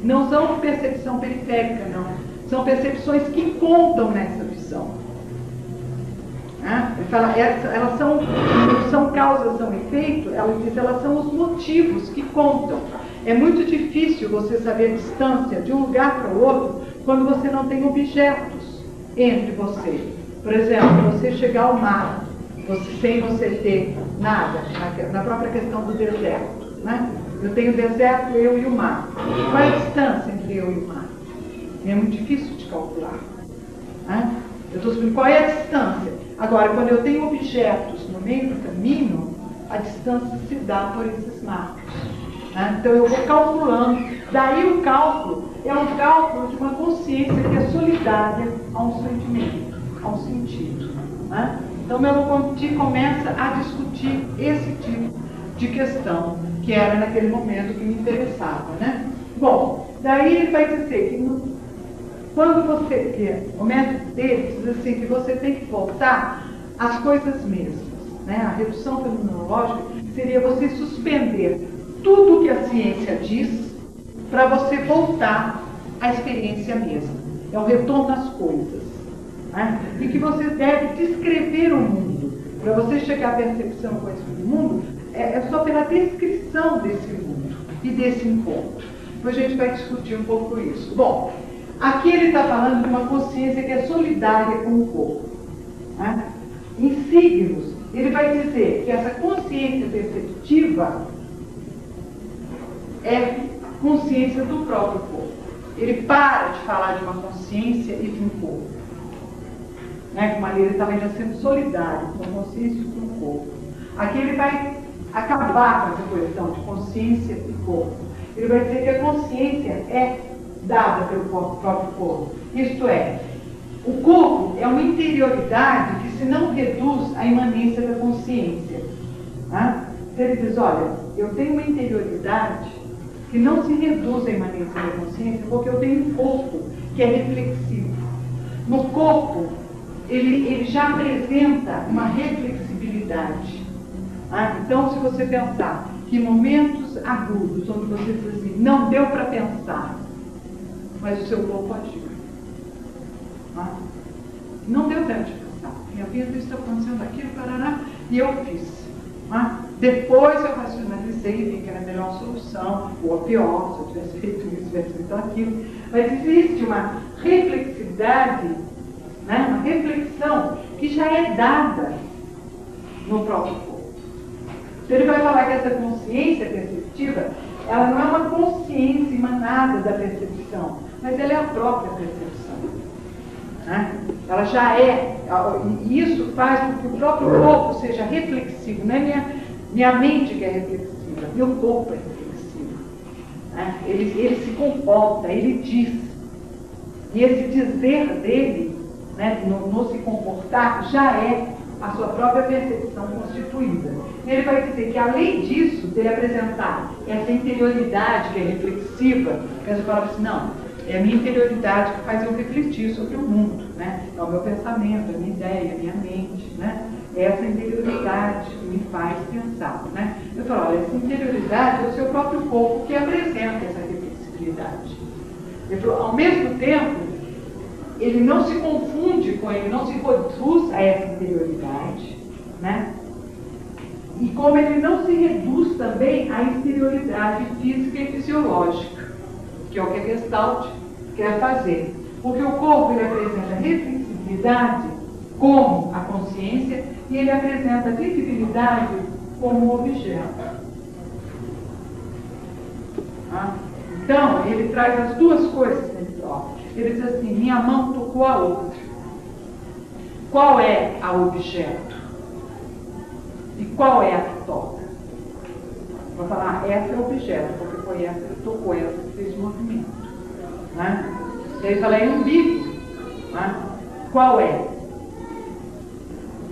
não são percepção periférica, não. São percepções que contam nessa visão. Ele fala, elas são causas, são efeito, ela diz, elas são os motivos que contam. É muito difícil você saber a distância de um lugar para o outro quando você não tem objetos entre você. Por exemplo, você chegar ao mar, sem você ter nada, na própria questão do deserto. Né? Eu tenho o deserto, eu e o mar. Qual é a distância entre eu e o mar? É muito difícil de calcular. Né? Eu estou explicando qual é a distância. Agora, quando eu tenho objetos no meio do caminho, a distância se dá por esses marcos. Né? Então eu vou calculando. Daí o cálculo é um cálculo de uma consciência que é solidária a um sentimento, a um sentido. Né? Então Merleau-Ponty começa a discutir esse tipo de questão, que era naquele momento que me interessava. Né? Bom, daí ele vai dizer que quando você, o método dele diz assim, que você tem que voltar às coisas mesmas. Né? A redução fenomenológica seria você suspender tudo o que a ciência diz para você voltar à experiência mesma. É o retorno às coisas. Né? E que você deve descrever o mundo. Para você chegar à percepção com esse mundo, é só pela descrição desse mundo e desse encontro. Depois a gente vai discutir um pouco isso. Bom, aqui ele está falando de uma consciência que é solidária com o corpo. Né? Em signos, ele vai dizer que essa consciência perceptiva é consciência do próprio corpo. Ele para de falar de uma consciência e de um corpo. Né? De maneira, ele estava ainda sendo solidário com a consciência e com o corpo. Aqui ele vai acabar com essa coesão de consciência e corpo. Ele vai dizer que a consciência é dada pelo próprio corpo. Isto é, o corpo é uma interioridade que se não reduz à imanência da consciência. Né? Ele diz, olha, eu tenho uma interioridade que não se reduz à imanência da consciência porque eu tenho um corpo que é reflexivo. No corpo, ele já apresenta uma reflexibilidade. Então, se você pensar que momentos agudos, onde você diz assim, não deu para pensar, mas o seu corpo agiu. Não deu tempo de pensar. Minha vida está acontecendo aquilo, parará, e eu fiz. Depois eu racionalizei e vi que era a melhor solução, ou a pior, se eu tivesse feito isso, tivesse feito aquilo. Mas existe uma reflexividade, né? Uma reflexão que já é dada no próprio corpo. Então ele vai falar que essa consciência perceptiva, ela não é uma consciência emanada da percepção, mas ela é a própria percepção. Né? Ela já é, e isso faz com que o próprio corpo seja reflexivo. Não é minha mente que é reflexiva, meu corpo é reflexivo. Né? Ele se comporta, ele diz. E esse dizer dele, né, no se comportar, já é a sua própria percepção constituída. E ele vai dizer que, além disso, dele apresentar essa interioridade que é reflexiva, que você fala assim, não, é a minha interioridade que faz eu refletir sobre o mundo, né? É o meu pensamento, a minha ideia, a minha mente, né? É essa interioridade que me faz pensar, né? Eu falo, olha, essa interioridade é o seu próprio corpo que apresenta essa reflexibilidade. Ele falou, ao mesmo tempo, ele não se confunde com ele, não se reduz a essa interioridade, né? E como ele não se reduz também à exterioridade física e fisiológica, que é o que a Gestalt quer fazer. Porque o corpo ele apresenta a reflexibilidade como a consciência e ele apresenta a visibilidade como objeto. Então, ele traz as duas coisas dentro próprio. Ele diz assim, minha mão tocou a outra. Qual é a objeto? E qual é a que toca? Vou falar, essa é o objeto, porque foi essa que tocou, essa que fez o movimento. Né? E aí fala, é umbigo. Né? Qual é?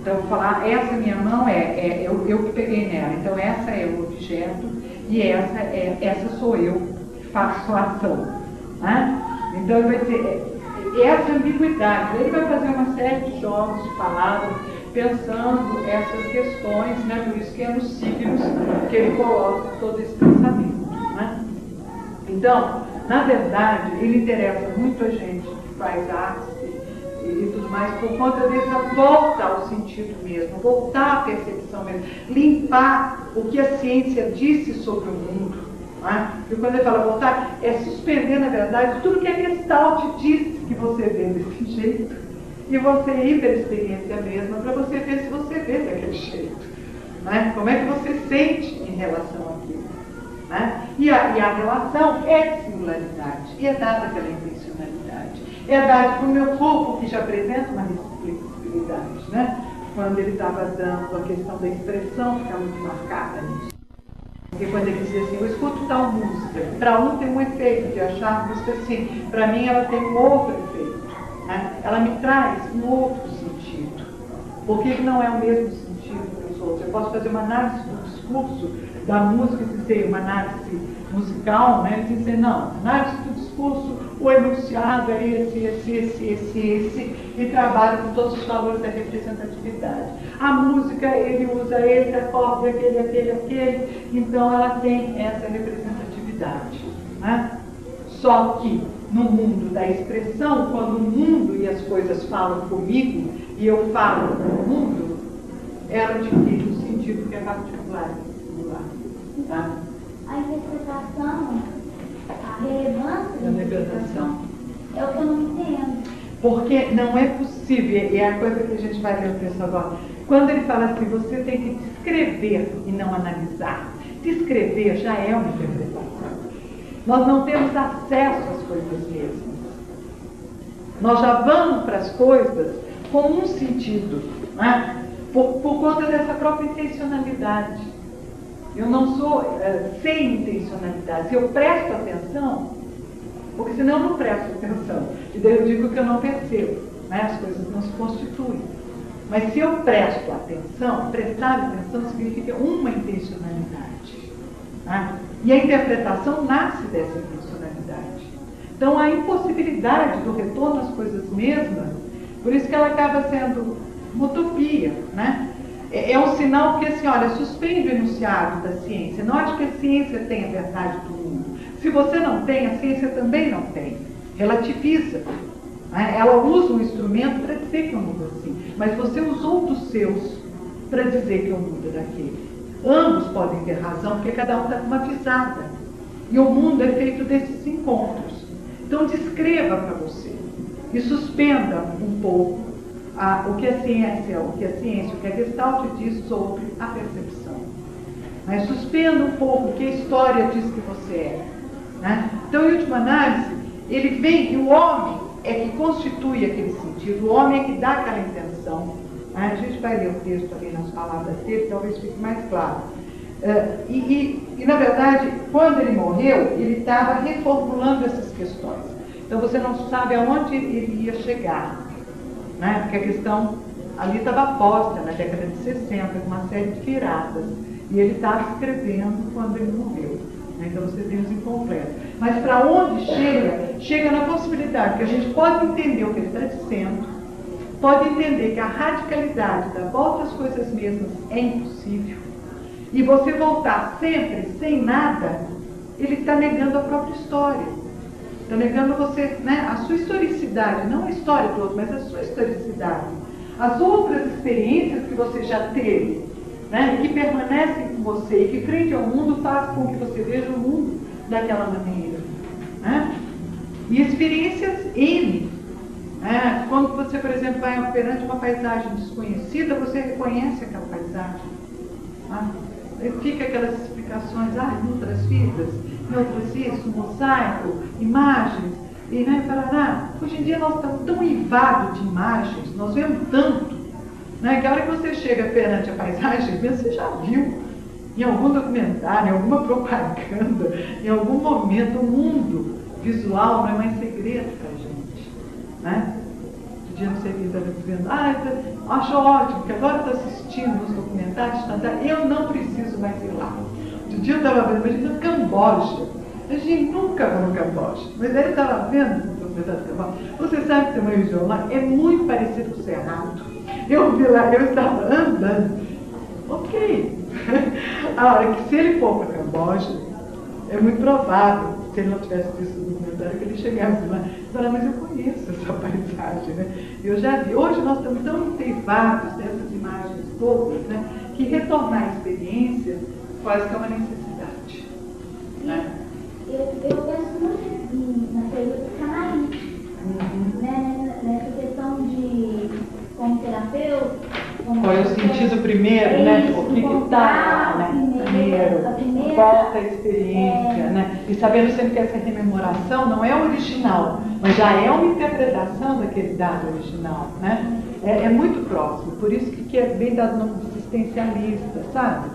Então, eu vou falar, essa minha mão é eu que peguei nela. Então, essa é o objeto e essa sou eu que faço a ação. Né? Então, ele vai dizer, essa ambiguidade. Ele vai fazer uma série de jogos de palavras, pensando essas questões, né? Por isso que é nos signos que ele coloca todo esse pensamento. Né? Então, na verdade, ele interessa muito a gente que faz arte e tudo mais, por conta dessa volta ao sentido mesmo, voltar à percepção mesmo, limpar o que a ciência disse sobre o mundo. Né? E quando ele fala voltar, é suspender, na verdade, tudo que a Gestalt disse que você vê desse jeito, e você ir pela experiência mesma, para você ver se você vê daquele jeito. Né? Como é que você sente em relação àquilo. Né? E a relação é de singularidade, e é dada pela intencionalidade. É dada para o meu corpo, que já apresenta uma flexibilidade. Né? Quando ele estava dando a questão da expressão, fica muito marcada nisso. Porque quando ele dizia assim, eu escuto tal música, para um tem um efeito de achar a música assim, para mim ela tem um outro efeito. Né? Ela me traz um outro sentido. Porque não é o mesmo sentido para os outros. Eu posso fazer uma análise do discurso da música e dizer, uma análise musical, né? E dizer, não, análise do discurso, o enunciado é esse, e trabalha com todos os valores da representatividade. A música, ele usa esse acorde, aquele, então ela tem essa representatividade. Né? Só que no mundo da expressão, quando o mundo e as coisas falam comigo, e eu falo com o mundo, ela adquire um sentido que é particular e singular. Tá? A interpretação, a relevância da interpretação é o que eu não entendo. Porque não é possível, e é a coisa que a gente vai ver o texto agora, quando ele fala assim, você tem que descrever e não analisar. Descrever já é uma interpretação. Nós não temos acesso às coisas mesmas. Nós já vamos para as coisas com um sentido, né? por conta dessa própria intencionalidade. Eu não sou sem intencionalidade. Se eu presto atenção, porque senão eu não presto atenção. E daí eu digo que eu não percebo, né? As coisas não se constituem. Mas se eu presto atenção, prestar atenção significa uma intencionalidade. Né? E a interpretação nasce dessa intencionalidade. Então a impossibilidade do retorno às coisas mesmas, por isso que ela acaba sendo uma utopia, né? É um sinal que, assim, olha, suspende o enunciado da ciência. Não acho que a ciência tenha a verdade do mundo. Se você não tem, a ciência também não tem. Relativiza. Ela usa um instrumento para dizer que o mundo é assim, mas você usou dos seus para dizer que o mundo é daquele. Ambos podem ter razão, porque cada um está com uma visada. E o mundo é feito desses encontros. Então descreva para você e suspenda um pouco o que a ciência, o que a Gestalt diz sobre a percepção. Mas suspenda um pouco o que a história diz que você é. Né? Então, em última análise, ele vem que o homem é que constitui aquele sentido, o homem é que dá aquela intenção. A gente vai ler o texto ali nas palavras dele, talvez fique mais claro. Na verdade, quando ele morreu, ele estava reformulando essas questões. Então você não sabe aonde ele ia chegar, né? Porque a questão ali estava posta na década de 60, com uma série de viradas. E ele estava escrevendo quando ele morreu. Então você tem os incompletos. Mas para onde chega? Chega na possibilidade que a gente pode entender o que ele está dizendo, pode entender que a radicalidade da volta às coisas mesmas é impossível, e você voltar sempre sem nada, ele está negando a própria história. Está negando você, né, a sua historicidade, não a história do outro, mas a sua historicidade. As outras experiências que você já teve, né, que permanecem com você e que frente ao mundo fazem com que você veja o mundo daquela maneira. Né? E experiências N. Quando você, por exemplo, vai perante uma paisagem desconhecida, você reconhece aquela paisagem. Fica aquelas explicações, em outras vidas, em outras isso, mosaico, imagens, e parará. Hoje em dia nós estamos tão invados de imagens, nós vemos tanto, né, que a hora que você chega perante a paisagem, você já viu em algum documentário, em alguma propaganda, em algum momento, o mundo visual não é mais segredo para a gente. Né? Outro dia não sei quem estava dizendo, acho ótimo, que agora estou assistindo nos documentários, eu não preciso mais ir lá. Outro dia eu estava vendo, imagina, Camboja. A gente nunca vai no Camboja, mas aí eu estava vendo o documentário de Camboja. Você sabe que tem uma região lá, é muito parecido com o Cerrado. Eu vi lá, eu estava andando. Ok. A hora que se ele for para Camboja, é muito provável, se ele não tivesse visto o documentário, que ele chegasse lá e falasse, mas eu conheço essa paisagem, né? Eu já vi. Hoje nós estamos tão privados dessas imagens todas, né, que retornar à experiência quase que é uma necessidade. Né? Eu penso muito na teoria do psicanalista, né? Nessa questão de, como terapeuta, qual é o sentido primeiro, né? O que está, né? Primeiro, volta a experiência, né? E sabendo sempre que essa rememoração não é original, mas já é uma interpretação daquele dado original, né? É muito próximo, por isso que é bem dado nome de existencialista, sabe?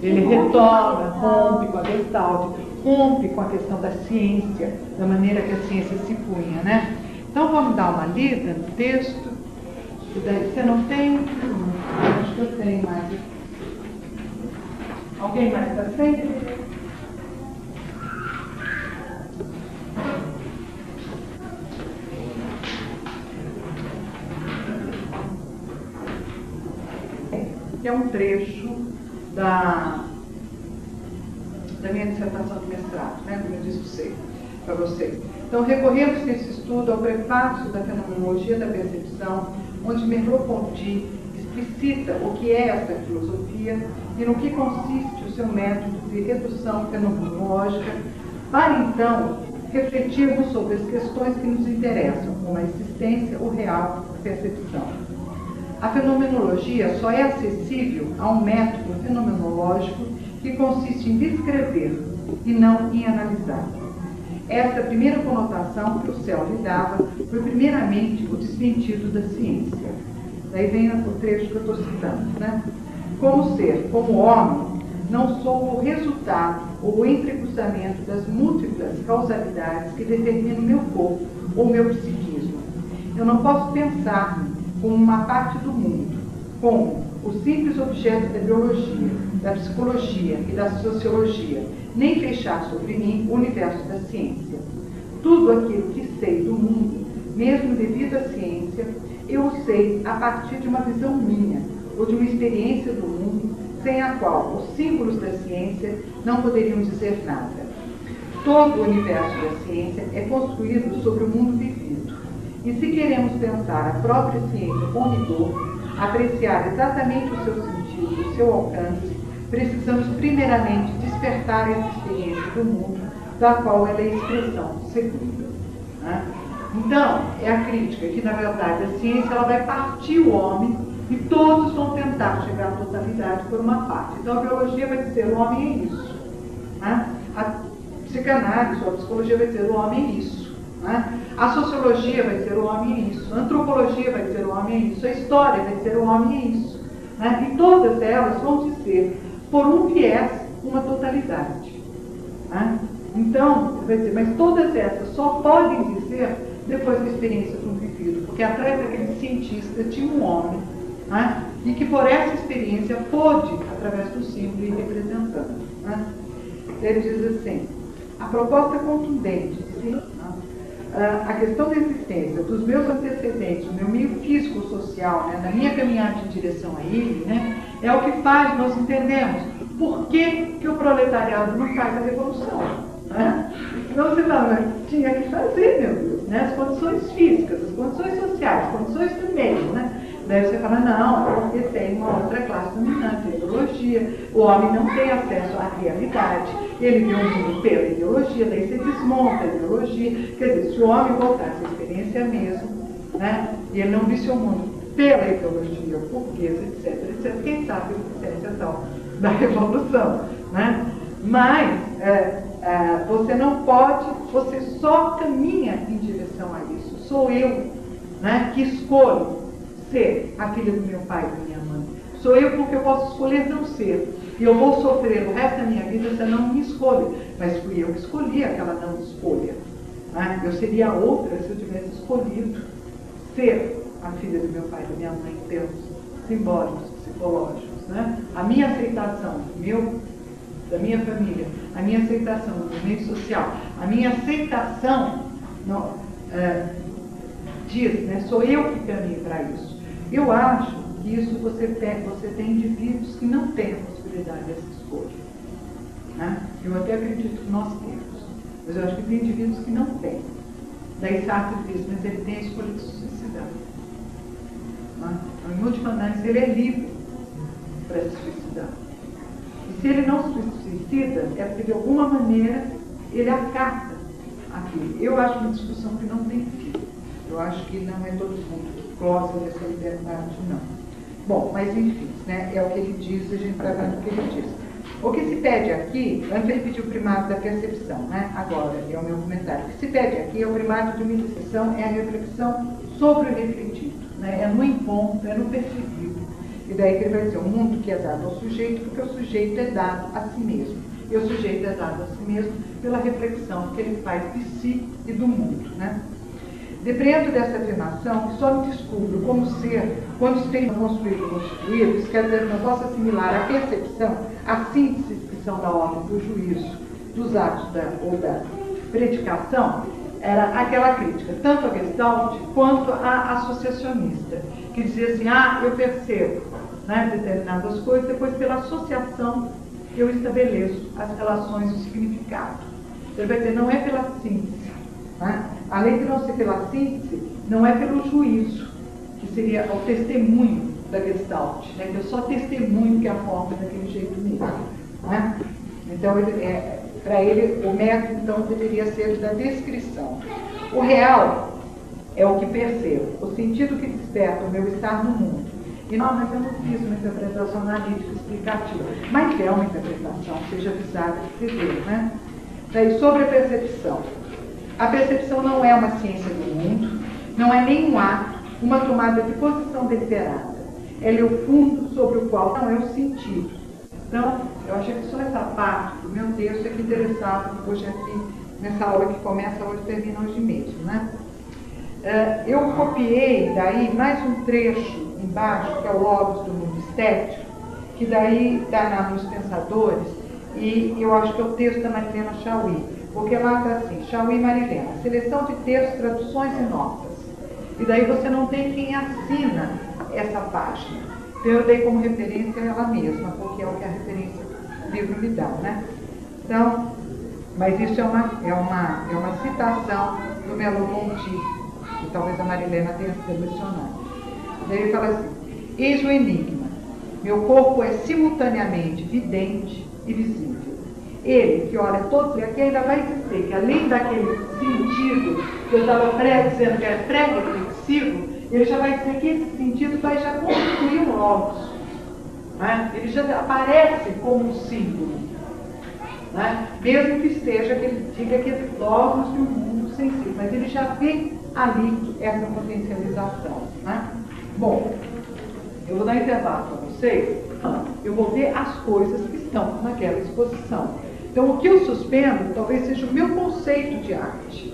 Ele retorna, rompe com a Gestalt, rompe com a questão da ciência, da maneira que a ciência se punha, né? Então vamos dar uma lida no texto. Você não tem? Acho que eu tenho mais. Alguém mais para frente? Que é um trecho da minha dissertação de mestrado, né? Como eu disse para vocês. Então, recorremos nesse estudo ao prefácio da Fenomenologia da Percepção, onde Merleau-Ponty explicita o que é essa filosofia e no que consiste o seu método de redução fenomenológica, para então refletirmos sobre as questões que nos interessam, como a existência, o real, a percepção. A fenomenologia só é acessível a um método fenomenológico que consiste em descrever e não em analisar. Essa primeira conotação que o Husserl lhe dava foi primeiramente o desmentido da ciência. Daí vem o trecho que eu estou citando, né? Como ser, como homem, não sou o resultado ou o entrecruzamento das múltiplas causalidades que determinam meu corpo ou meu psiquismo. Eu não posso pensar-me como uma parte do mundo, como o simples objeto da biologia, da psicologia e da sociologia, nem fechar sobre mim o universo da ciência. Tudo aquilo que sei do mundo, mesmo devido à ciência, eu o sei a partir de uma visão minha, ou de uma experiência do mundo sem a qual os símbolos da ciência não poderiam dizer nada. Todo o universo da ciência é construído sobre o mundo vivido. E se queremos pensar a própria ciência com rigor, apreciar exatamente o seu sentido, o seu alcance, precisamos primeiramente despertar essa experiência do mundo, da qual ela é expressão segunda. Né? Então, é a crítica que, na verdade, a ciência ela vai partir o homem e todos vão tentar chegar à totalidade por uma parte. Então, a biologia vai dizer o homem é isso. Né? A psicanálise ou a psicologia vai dizer o homem é isso. Né? A sociologia vai dizer o homem é isso. A antropologia vai dizer o homem é isso. A história vai dizer o homem é isso. Né? E todas elas vão dizer, por um viés, uma totalidade. Né? Então, vai dizer, mas todas essas só podem dizer depois da experiência do vivido, porque atrás daquele cientista tinha um homem, né? E que por essa experiência pôde, através do símbolo, ir representando. Né? Ele diz assim, a proposta contundente de a questão da existência dos meus antecedentes, do meu meio físico-social, né, da minha caminhada em direção a ele, né, é o que faz nós entendermos por que o proletariado não faz a revolução. Né? Senão você fala, tinha que fazer, meu Deus, né? As condições físicas, as condições sociais, as condições do meio, né? Daí você fala, não, é porque tem uma outra classe dominante, a ideologia, o homem não tem acesso à realidade, ele vê o mundo pela ideologia, daí você desmonta a ideologia, quer dizer, se o homem voltasse à experiência mesmo, né? E ele não visse o mundo pela ideologia burguesa, etc, quem sabe a existência tal da revolução, né? Mas você não pode, você só caminha em direção a isso. Sou eu, né, que escolho ser a filha do meu pai e da minha mãe. Sou eu porque eu posso escolher não ser. E eu vou sofrer o resto da minha vida se eu não me escolho. Mas fui eu que escolhi aquela não escolha. Né? Eu seria outra se eu tivesse escolhido ser a filha do meu pai e da minha mãe em termos simbólicos, psicológicos. Né? A minha aceitação da minha família, a minha aceitação do meio social, a minha aceitação diz, né, sou eu que caminho para isso. Eu acho que isso você tem indivíduos que não têm a possibilidade dessa escolha. Né? Eu até acredito que nós temos, mas eu acho que tem indivíduos que não têm. Daí Sartre diz, mas ele tem a escolha de se suicidar. Né? Então, em última análise, ele é livre para se suicidar. E se ele não se suicida, é porque de alguma maneira ele acata aquilo. Eu acho uma discussão que não tem fim. Eu acho que não é todo mundo que goza dessa liberdade, não. Bom, mas enfim, né, é o que ele diz, a gente está vendo o que ele diz. O que se pede aqui, antes ele pediu o primato da percepção, né? Agora é o meu comentário. O que se pede aqui é o primato de uma iniciação, é a reflexão sobre o refletido, né? É no encontro, é no percebido. E daí que ele vai dizer, o mundo que é dado ao sujeito, porque o sujeito é dado a si mesmo. E o sujeito é dado a si mesmo pela reflexão que ele faz de si e do mundo, né? Depreendo dessa afirmação que só me descubro como ser quando experimento construído ou constituído, isso quer dizer que não posso assimilar a percepção, a síntese que são da ordem do juízo, dos atos ou da predicação, era aquela crítica, tanto a Gestalt quanto a associacionista, que dizia assim, eu percebo, né, determinadas coisas, depois pela associação eu estabeleço as relações do significado. Ele vai dizer, não é pela síntese. Né? Além de não ser pela síntese, não é pelo juízo, que seria o testemunho da Gestalt, né? Que eu só testemunho que a forma é daquele jeito mesmo. Né? Então, para ele, o método então, deveria ser da descrição. O real é o que percebo, o sentido que desperta o meu estar no mundo. E não, mas eu não fiz uma interpretação analítica explicativa. Mas é uma interpretação, seja avisada que se vê, né? Daí, sobre a percepção. A percepção não é uma ciência do mundo, não é nenhum ato, uma tomada de posição deliberada. Ela é o fundo sobre o qual não é o sentido. Então, eu achei que só essa parte do meu texto é que interessava hoje aqui, nessa aula que começa hoje e termina hoje mesmo, né? Eu copiei daí mais um trecho embaixo, que é o Logos do Mundo Estético, que daí está nos Pensadores, e eu acho que é o texto da Marilena Chauí. Porque lá está assim, Chauí e Marilena, seleção de textos, traduções e notas. E daí você não tem quem assina essa página. Então eu dei como referência ela mesma, porque é o que a referência do livro me dá, né? Então, mas isso é uma citação do Merleau-Ponty, que talvez a Marilena tenha sido mencionada. Daí ele fala assim: eis o enigma. Meu corpo é simultaneamente vidente e visível. Ele, que olha todos, e aqui ainda vai dizer que além daquele sentido que eu estava dizendo que é pré-reflexivo, ele já vai dizer que esse sentido vai já constituir um logos. Né? Ele já aparece como um símbolo. Né? Mesmo que esteja, que ele diga que é logos de um mundo sensível, mas ele já vê ali essa potencialização. Né? Bom, eu vou dar intervalo para vocês, eu vou ver as coisas que estão naquela exposição. Então, o que eu suspendo talvez seja o meu conceito de arte.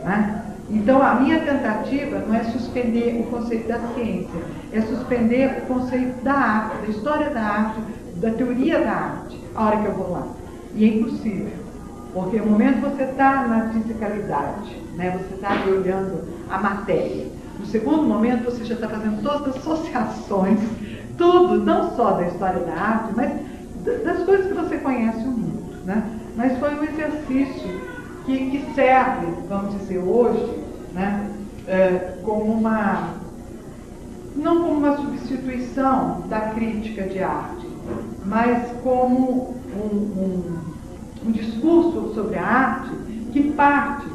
Né? Então, a minha tentativa não é suspender o conceito da ciência, é suspender o conceito da arte, da história da arte, da teoria da arte, a hora que eu vou lá. E é impossível, porque no momento você está na fisicalidade, né? Você está ali olhando a matéria. No segundo momento, você já está fazendo todas as associações, tudo, não só da história da arte, mas das coisas que você conhece o mundo. Né? Mas foi um exercício que serve, vamos dizer, hoje, né, como não como uma substituição da crítica de arte, mas como um discurso sobre a arte que parte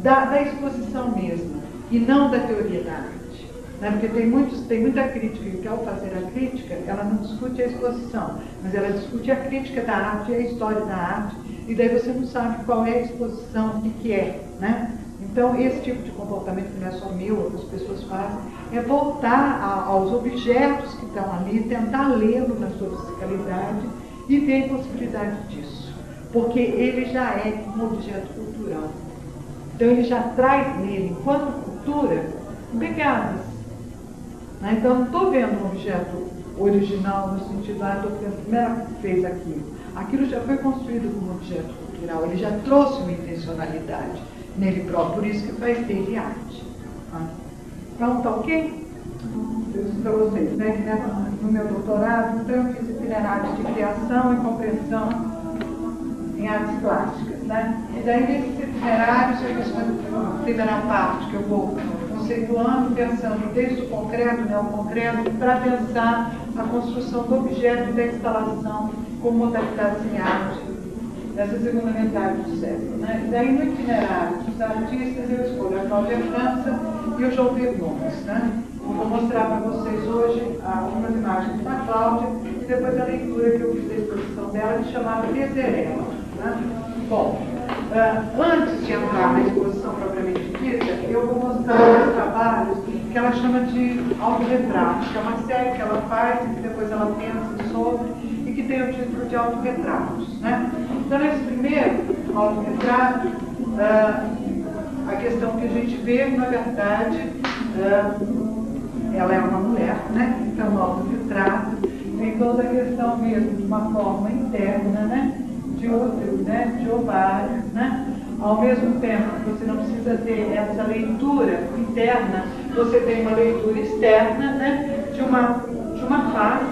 da exposição mesma e não da teoria da arte. Né? Porque tem muita crítica que, ao fazer a crítica, ela não discute a exposição, mas ela discute a crítica da arte e a história da arte, e daí você não sabe qual é a exposição, o que é. Né? Então, esse tipo de comportamento, que não é só meu, outras pessoas fazem, é voltar aos objetos que estão ali, tentar lê-lo na sua fisicalidade e ver a possibilidade disso. Porque ele já é um objeto cultural. Então, ele já traz nele, enquanto cultura, pegadas. Né? Então, eu não estou vendo um objeto original no sentido, estou vendo a primeira vez aquilo. Aquilo já foi construído como objeto cultural, ele já trouxe uma intencionalidade nele próprio, por isso que faz dele arte. Então, tá ok? Eu disse para vocês, né, que no meu doutorado, então eu fiz itinerários de criação e compreensão em artes plásticas. Né? E daí, nesses itinerários, eu fiz a primeira parte, que eu vou conceituando, pensando desde o concreto, né, o concreto, para pensar a construção do objeto da instalação como modalidade em arte, nessa segunda metade do século. Né? E daí, no itinerário dos artistas, eu escolho a Cláudia França e o João Gomes. Né? Eu vou mostrar para vocês hoje algumas imagens da Cláudia e depois a leitura que eu fiz da exposição dela, que chamava Deserela. Né? Bom, antes de entrar na exposição propriamente dita, eu vou mostrar os trabalhos que ela chama de autorretratos, que é uma série que ela faz e que depois ela pensa sobre e que tem o título de autorretratos. Né? Então, nesse primeiro autorretrato, a questão que a gente vê, na verdade, ela é uma mulher, né? Então, o autorretrato tem toda a questão mesmo de uma forma interna, né? De útero, né? De ovário, né? Ao mesmo tempo que você não precisa ter essa leitura interna, você tem uma leitura externa, né? De uma face,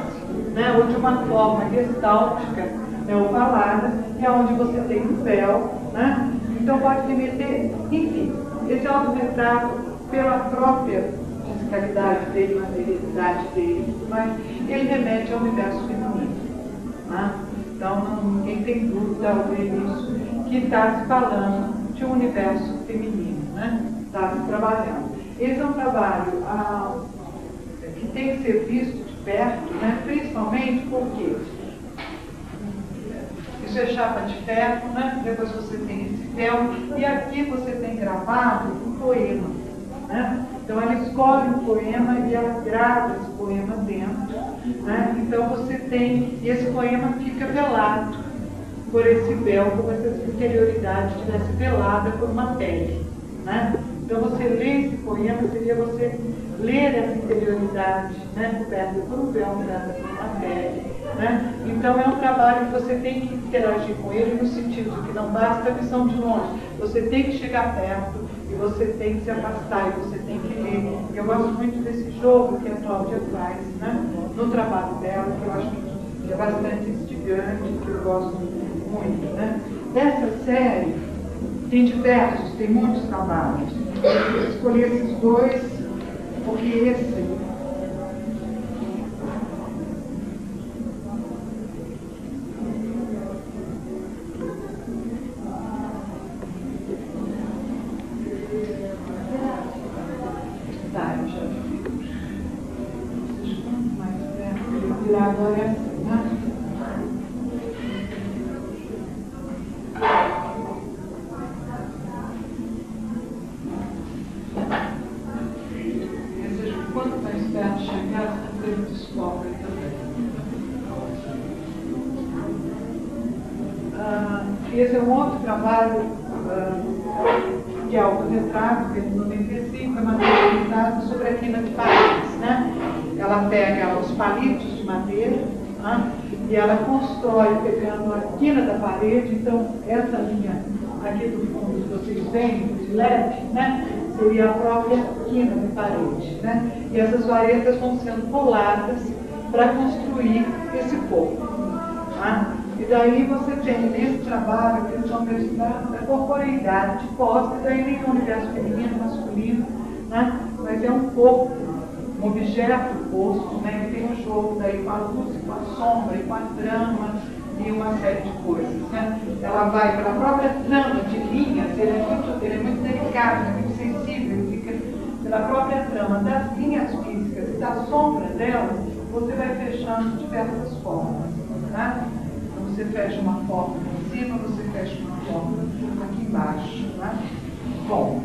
né? Ou de uma forma gestáltica, né? Ovalada, que é onde você tem um véu, né? Então pode remeter, enfim, esse autorretrato, pela própria fisicalidade dele, materialidade dele e tudo mais, ele remete ao universo feminino. Né? Então, ninguém tem dúvida ao ver isso, que está se falando de um universo feminino, né? Está se trabalhando. Esse é um trabalho que tem que ser visto de perto, né? Principalmente porque isso é chapa de ferro, né? Depois você tem esse véu, e aqui você tem gravado um poema. Né? Então ela escolhe um poema e ela grava esse poema dentro. Né? Então você tem, e esse poema fica velado por esse véu, como se essa interioridade estivesse velada por uma pele. Né? Então você lê esse poema, seria você ler essa interioridade, né? Coberta por um véu, coberta por uma pele. Né? Então é um trabalho que você tem que interagir com ele no sentido de que não basta a visão de longe, você tem que chegar perto e você tem que se afastar e você tem que porque eu gosto muito desse jogo que a Cláudia faz, né? No trabalho dela, que eu acho que é bastante instigante, que eu gosto muito, né? Essa série tem muitos trabalhos. Eu escolhi esses dois, porque esse agora é assim, né? Quando mais perto chegar, você descobre também. Esse é um outro trabalho que é autorretrato, que é de 95, é materializado sobre a quina de paredes, né? Ela pega os palitos de madeira, né? E ela constrói pegando a quina da parede. Então essa linha aqui do fundo que vocês veem, de LED, né? Seria a própria quina de parede, né? E essas varetas vão sendo coladas para construir esse corpo, tá? E daí você tem nesse trabalho a questão da corporeidade posta, daí nem no universo feminino, masculino, né? Mas é um corpo, um objeto posto, né? E tem um jogo daí com a luz, com a sombra, e com a trama e uma série de coisas, né? Ela vai pela própria trama de linhas, ele é muito delicado, é muito sensível, ele fica pela própria trama das linhas físicas e da sombra delas, você vai fechando de diversas formas, tá? Você fecha uma forma aqui em cima, você fecha uma forma aqui embaixo. Né? Bom,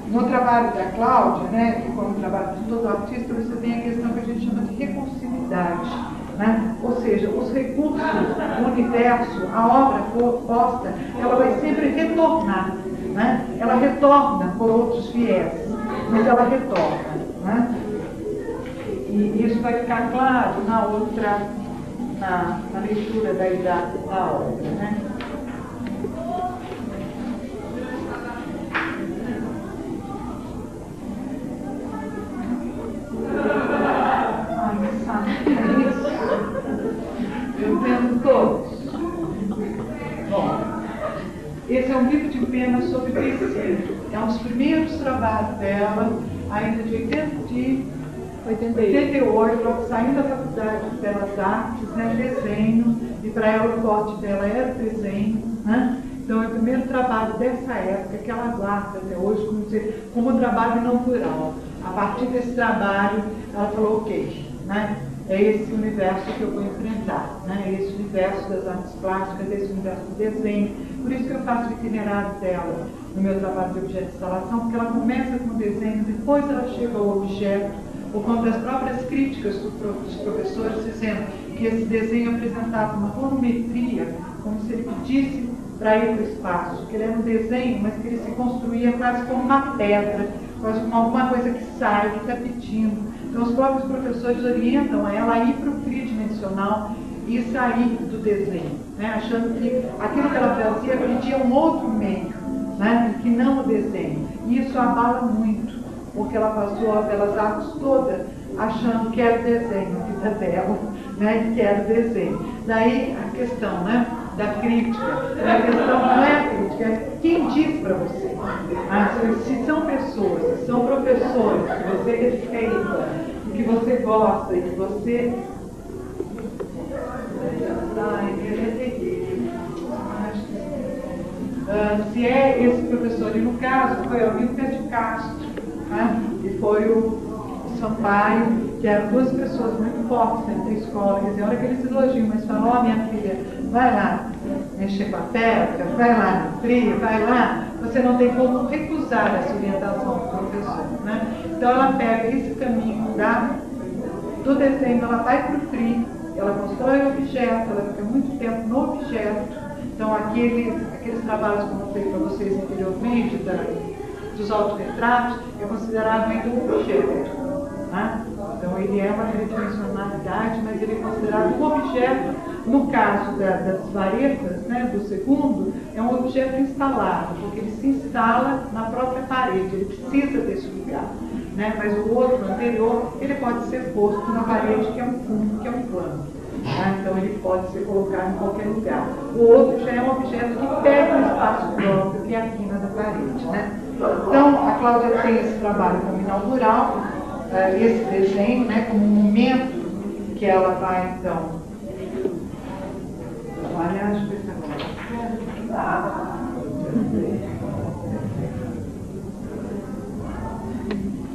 no trabalho da Cláudia, né, que como trabalho de todo artista, você tem a questão que a gente chama de recursividade. Né? Ou seja, os recursos do universo, a obra posta, ela vai sempre retornar. Né? Ela retorna por outros viés, mas ela retorna. Né? E isso vai ficar claro na outra. Na leitura da obra, né? Ai, que saco, é isso? Eu entendo todos. Bom, esse é um livro de penas sobre tecido. É um dos primeiros trabalhos dela, ainda de 88, saindo da Faculdade de Belas Artes, né, desenho, e para ela o forte dela era o desenho, né? Então é o primeiro trabalho dessa época que ela guarda até hoje como um trabalho inaugural. A partir desse trabalho, ela falou, ok, né? É esse universo que eu vou enfrentar, né? É esse universo das artes plásticas, esse universo do desenho. Por isso que eu faço o itinerário dela no meu trabalho de objeto de instalação, porque ela começa com o desenho, depois ela chega ao objeto, por conta das próprias críticas dos professores, dizendo que esse desenho apresentava uma volumetria, como se ele pedisse para ir para o espaço, que ele era um desenho, mas que ele se construía quase como uma pedra, quase como alguma coisa que sai, que está pedindo. Então os próprios professores orientam ela a ir para o tridimensional e sair do desenho, né? Achando que aquilo que ela fazia pedia um outro meio, né? Que não o desenho. E isso abala muito, porque ela passou a Belas Artes toda achando que era o desenho, a vida dela, né, que era o desenho. Daí a questão, né, da crítica. A questão não é a crítica, é quem diz para você. Se são pessoas, se são professores, que você respeita, que você gosta e que você... se é esse professor, e no caso foi o Wilker de Castro, né? E foi o Sampaio, que eram duas pessoas muito fortes dentro da escola. Quer dizer, a hora que eles elogiam, mas falam, ó, minha filha, vai lá mexer com a peça, vai lá no trio, vai lá, você não tem como recusar essa orientação do professor, né? Então ela pega esse caminho do desenho, ela vai para o trio, ela constrói o objeto, ela fica muito tempo no objeto. Então aqueles trabalhos que eu mostrei para vocês anteriormente, dos autorretratos, é considerado ainda um objeto. Né? Então ele é uma tridimensionalidade, mas ele é considerado um objeto No caso das varetas, né, do segundo, é um objeto instalado, porque ele se instala na própria parede, ele precisa desse lugar. Né? Mas o outro, anterior, ele pode ser posto na parede, que é um fundo, que é um plano. Tá? Então ele pode ser colocado em qualquer lugar. O outro já é um objeto que pega um espaço próprio, que é a quina da parede. Né? Então a Cláudia tem esse trabalho como inaugural, esse desenho, né, como um momento que ela vai, então. Aliás, deixa eu ver se agora.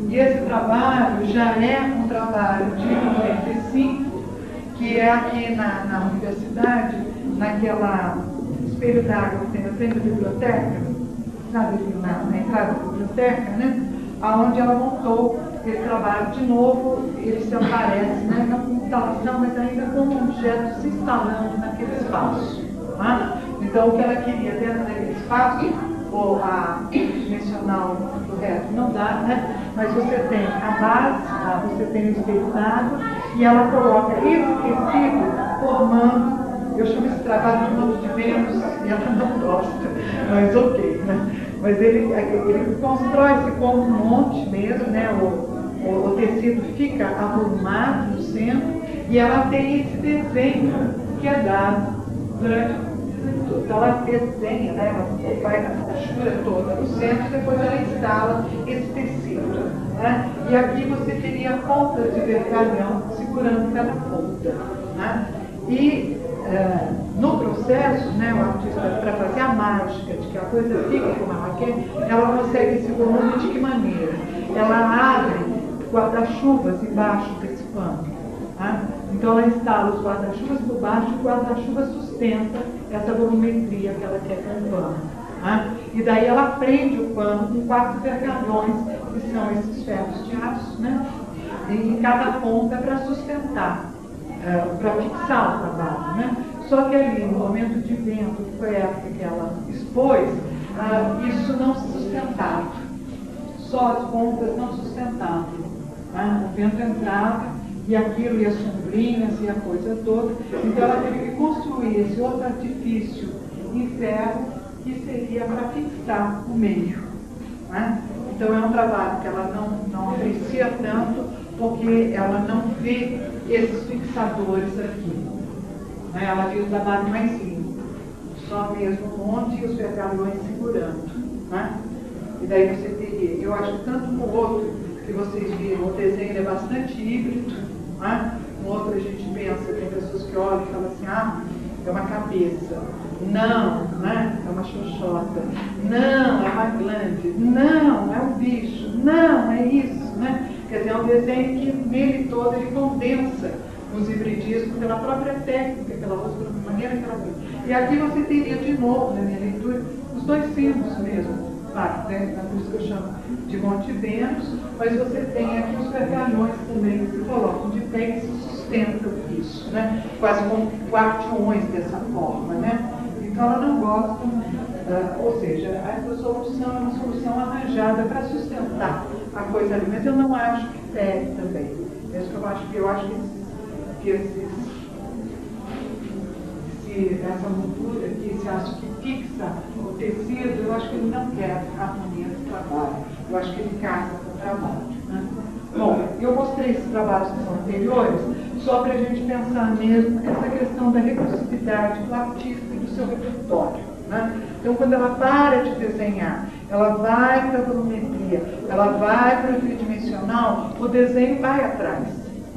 E esse trabalho já é um trabalho de 95, que é aqui na universidade, naquela espelho d'água que tem na frente da biblioteca, sabe, na entrada da biblioteca, né? Onde ela montou esse trabalho. De novo, ele se aparece, né? Não como instalação, mas ainda como um objeto se instalando naquele espaço. Tá? Então, o que ela queria dentro daquele espaço, ou a dimensional do reto não dá, né? Mas você tem a base, você tem o espelho d'água, e ela coloca esse tecido formando, eu chamo esse trabalho de monte de Vênus, e ela não gosta, mas ok, né? Mas ele constrói-se como um monte mesmo, né? O tecido fica avolumado no centro, e ela tem esse desenho que é dado durante. Então ela desenha, né? Ela faz a costura toda no centro e depois ela instala esse tecido. Né? E aqui você teria pontas de vergalhão segurando cada ponta. Né? E no processo, né, o artista, para fazer a mágica de que a coisa fique como ela quer, ela consegue esse volume de que maneira? Ela abre guarda-chuvas embaixo desse pano. Tá? Então ela instala os guarda-chuvas por baixo e o guarda-chuva sustenta essa volumetria que ela quer com o pano. Tá? E daí ela prende o pano com 4 vergalhões, que são esses ferros de aço, né? E em cada ponta para sustentar, para fixar o trabalho. Né? Só que ali, no momento de vento, que foi a época que ela expôs, isso não se sustentava. Só as pontas não sustentavam. Tá? O vento entrava e aquilo, e as sombrinhas, e a coisa toda. Então ela teve que construir esse outro artifício em ferro, que seria para fixar o meio. Né? Então é um trabalho que ela não aprecia tanto, porque ela não vê esses fixadores aqui. Né? Ela vê o trabalho mais limpo, só mesmo o monte e os vergalhões segurando. Né? E daí você teria, eu acho que tanto no outro, que vocês viram, o desenho é bastante híbrido. Né? No outro a gente pensa, tem pessoas que olham e falam assim, é uma cabeça. Não, né? É uma xoxota. Não, é uma glande. Não, é um bicho. Não, é isso. Né? Quer dizer, é um desenho que nele todo ele condensa os hibridismos pela própria técnica, pela maneira que ela fez. E aqui você teria de novo, na minha leitura, os dois símbolos mesmo. Né? Por isso que eu chamo de Monte Vênus, mas você tem aqui os vergalhões também que se colocam de pé e se sustentam isso, né? Quase como quartiões dessa forma. Né? Então ela não gosta, ou seja, essa solução é uma solução arranjada para sustentar a coisa ali, mas eu não acho que serve também. Eu acho que essa moldura aqui, esse aço que fixa o tecido, eu acho que ele não quer a harmonia do trabalho. Eu acho que ele casa com o trabalho. Né? Bom, eu mostrei esses trabalhos que são anteriores, só para a gente pensar mesmo essa questão da recursividade do artista e do seu repertório. Né? Então, quando ela para de desenhar, ela vai para a volumetria, ela vai para o tridimensional, o desenho vai atrás.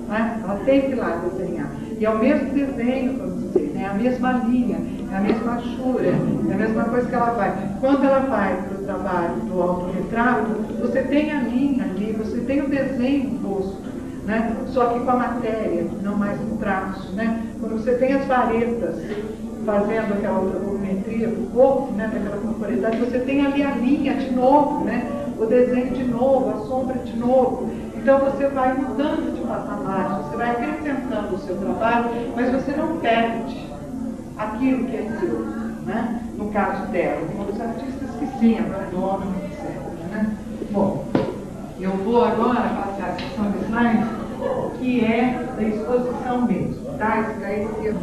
Né? Ela tem que ir lá desenhar. E é o mesmo desenho, vamos dizer, né? É a mesma linha, é a mesma achura, é a mesma coisa que ela vai. Quando ela vai para o trabalho do autorretrato, você tem a linha ali, você tem o desenho posto, né? Só que com a matéria, não mais no traço. Né? Quando você tem as varetas fazendo aquela outra volumetria do corpo, né? Daquela corporeidade, você tem ali a linha de novo, né? O desenho de novo, a sombra de novo. Então você vai mudando de patamar, você vai acrescentando o seu trabalho, mas você não perde aquilo que é seu. Né? No caso dela, tem outros artistas que sim, abandonam, etc. Né? Bom, eu vou agora passar a sessão de slides que é da exposição mesmo, tá? Esse daí seria...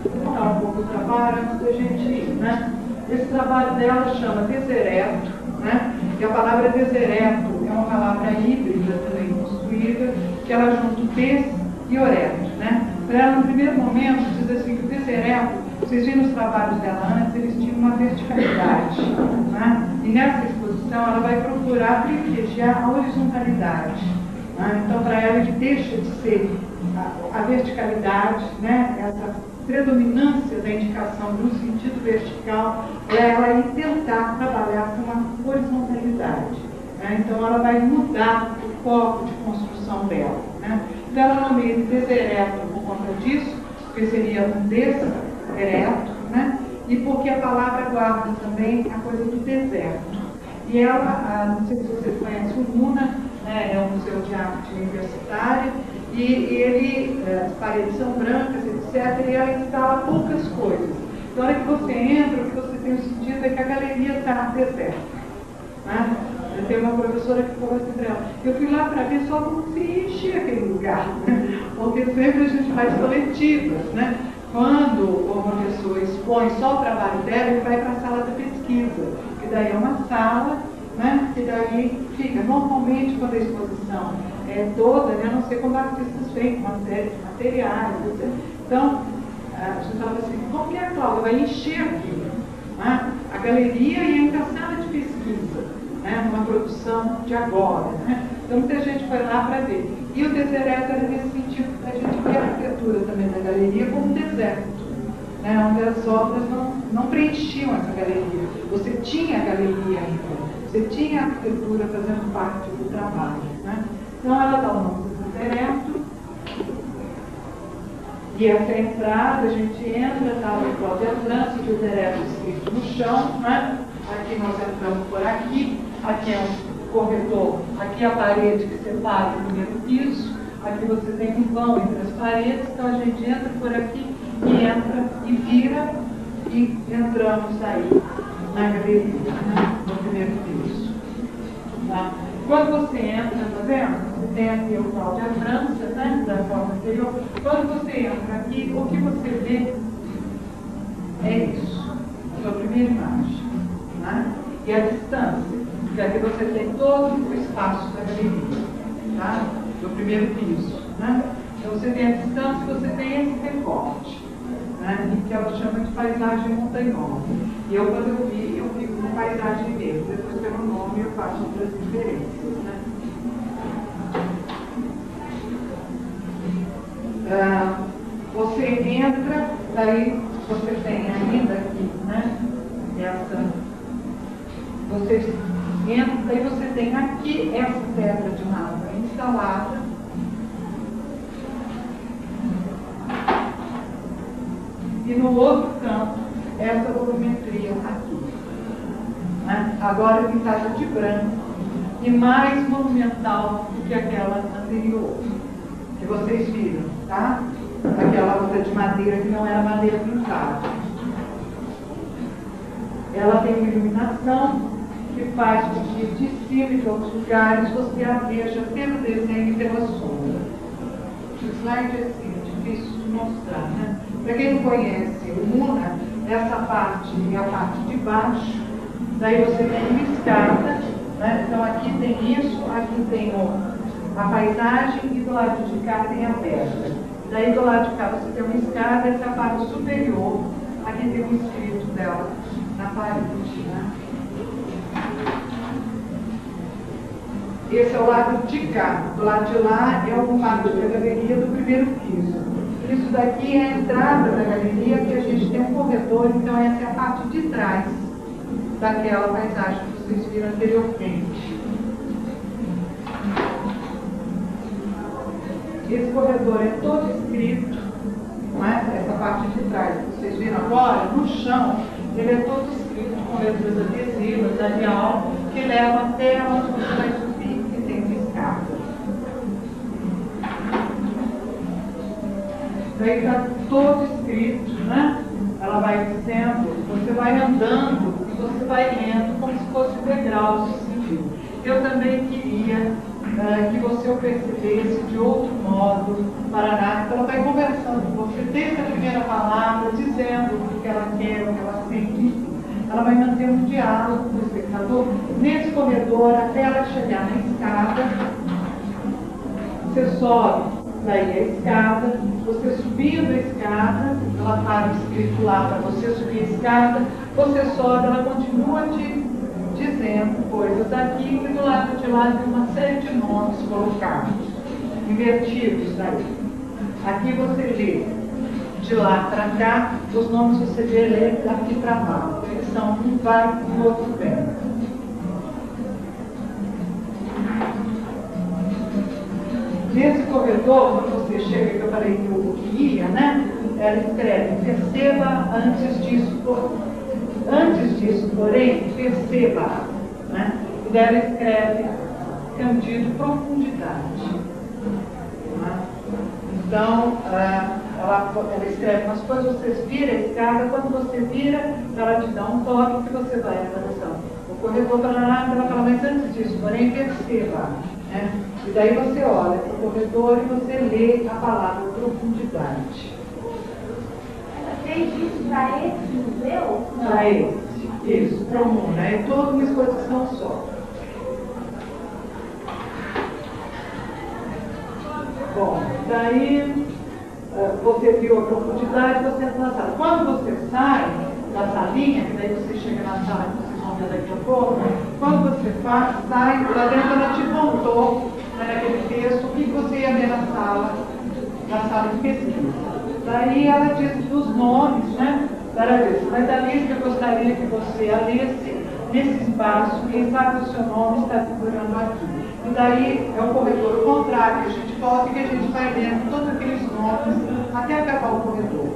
Vou contar um pouco do trabalho antes da gente ir, né? Esse trabalho dela chama Desereto, né? E a palavra desereto é uma palavra híbrida também construída, que ela junta o des e oreto, né? Para ela, no primeiro momento, diz assim que o desereto, vocês viram os trabalhos dela antes, eles tinham uma verticalidade, né? E nessa exposição ela vai procurar privilegiar a horizontalidade, né? Então, para ela, ele deixa de ser a verticalidade, né? Essa predominância da indicação no sentido vertical, para ela ir tentar trabalhar com uma horizontalidade, né? Então, ela vai mudar o foco de construção dela, né? Então, ela nomeia de desereto por conta disso, porque seria um desereto, né? E porque a palavra guarda também a coisa do deserto. E ela, não sei se vocês conhecem o MUNA, né? É um museu de arte universitária, e ele, as paredes são brancas, etc., e ela instala poucas coisas. Na hora que você entra, o que você tem o sentido é que a galeria está deserta, né? Eu tenho uma professora que falou assim para ela, eu fui lá para ver só como se encher aquele lugar, né? Porque sempre a gente faz coletivas, né? Quando uma pessoa expõe só o trabalho dela, ele vai para a sala da pesquisa, que daí é uma sala, né? Que daí fica, normalmente quando a exposição é toda, né? A não ser quando artistas vêm com uma série de materiais, etc. Então, a gente falava assim, como que é a Cláudia? Vai encher aqui, né? A galeria e ainda a sala de pesquisa, né? Numa produção de agora, né? Então muita gente foi lá para ver. E o desereto era nesse sentido, a gente vê a arquitetura também da galeria como um deserto, né? Onde as obras não preenchiam essa galeria. Você tinha a galeria ainda, você tinha a arquitetura fazendo parte do trabalho, né? Então ela dá o nome do desereto, e essa é a entrada, a gente entra, está no Cláudia França, o desereto escrito no chão, né? Aqui nós entramos por aqui, aqui é um corredor, aqui é a parede que separa o primeiro piso, aqui você tem um vão entre as paredes, então a gente entra por aqui e entra e vira e entramos aí na galeria, né? No primeiro piso. Tá? Quando você entra, tá vendo? Você tem aqui o Cláudia França, né? Da forma anterior. Quando você entra aqui, o que você vê é isso, a sua primeira imagem, né? E a distância, que aqui você tem todo o espaço da galeria, tá? Do primeiro piso, né? Então você tem a distância e você tem esse recorte, né? Que ela chama de paisagem montanhosa. E eu, quando eu vi como paisagem mesmo, depois pelo nome eu faço outras diferenças, né? Você entra, daí você tem ainda aqui, né? Você entra, daí você tem aqui essa pedra de mármore instalada. E no outro canto, essa volumetria aqui, né? Agora pintada de branco e mais monumental do que aquela anterior, que vocês viram, tá? Aquela outra de madeira que não era madeira pintada. Ela tem uma iluminação que faz com que de cima e de outros lugares você a veja pelo desenho e pela sombra. O slide é assim, difícil de mostrar, né? Para quem não conhece o MUNA, essa parte é a parte de baixo, daí você tem uma escada, né? Então aqui tem isso, aqui tem a paisagem e do lado de cá tem a pedra. Daí do lado de cá você tem uma escada, essa é a parte superior, aqui tem um escrito dela na parede, né? Esse é o lado de cá, do lado de lá é o parte da galeria do primeiro piso. Isso daqui é a entrada da galeria, que a gente tem um corredor, então essa é a parte de trás daquela paisagem que vocês viram anteriormente. Esse corredor é todo escrito, né? Essa parte de trás que vocês viram agora, no chão, ele é todo escrito com letras adesivas, Arial, que leva até onde você vai subir, que tem uma escada. Daí está todo escrito, né? Ela vai dizendo, você vai andando e você vai lendo como se fosse degraus de sentido. Eu também queria que você o percebesse de outro modo, Paraná. Então ela vai conversando com você desde a primeira palavra, dizendo o que ela quer, o que ela sente. Ela vai manter um diálogo com o espectador nesse corredor até ela chegar na escada. Você sobe daí a escada, você subindo a escada, ela para escrito lá para você subir a escada, você sobe, ela continua te dizendo coisas aqui, e do lado de lá tem uma série de nomes colocados, invertidos daí. Aqui você lê de lá para cá, os nomes você lê daqui para baixo. Eles são um vai e o outro vem. Nesse corredor, quando você chega, que eu falei que o guia, né? Ela escreve, perceba antes disso, porém, perceba, né? E daí ela escreve Cândido Profundidade. Né? Então, ela escreve umas coisas, você vira a escada, quando você vira, ela te dá um toque que você vai atravessando. O corredor para lá, ela fala, mas antes disso, porém, perceba. Né? E daí você olha para o corredor e você lê a palavra profundidade. Ela fez isso para esse museu? Para esse, isso, para o mundo. É toda uma exposição só. Bom, daí você viu a profundidade, você entra na sala. Quando você sai da salinha, que daí você chega na sala que vocês vão ver daqui a pouco, quando você sai, lá dentro ela te contou, né, naquele texto, o que você ia ver na sala de pesquisa. Daí ela diz os nomes, né? Mas a lista eu gostaria que você a lesse nesse espaço, quem sabe o seu nome está figurando aqui. E daí é o corredor contrário, que a gente volta e que a gente vai lendo todos aqueles nomes até acabar o corredor.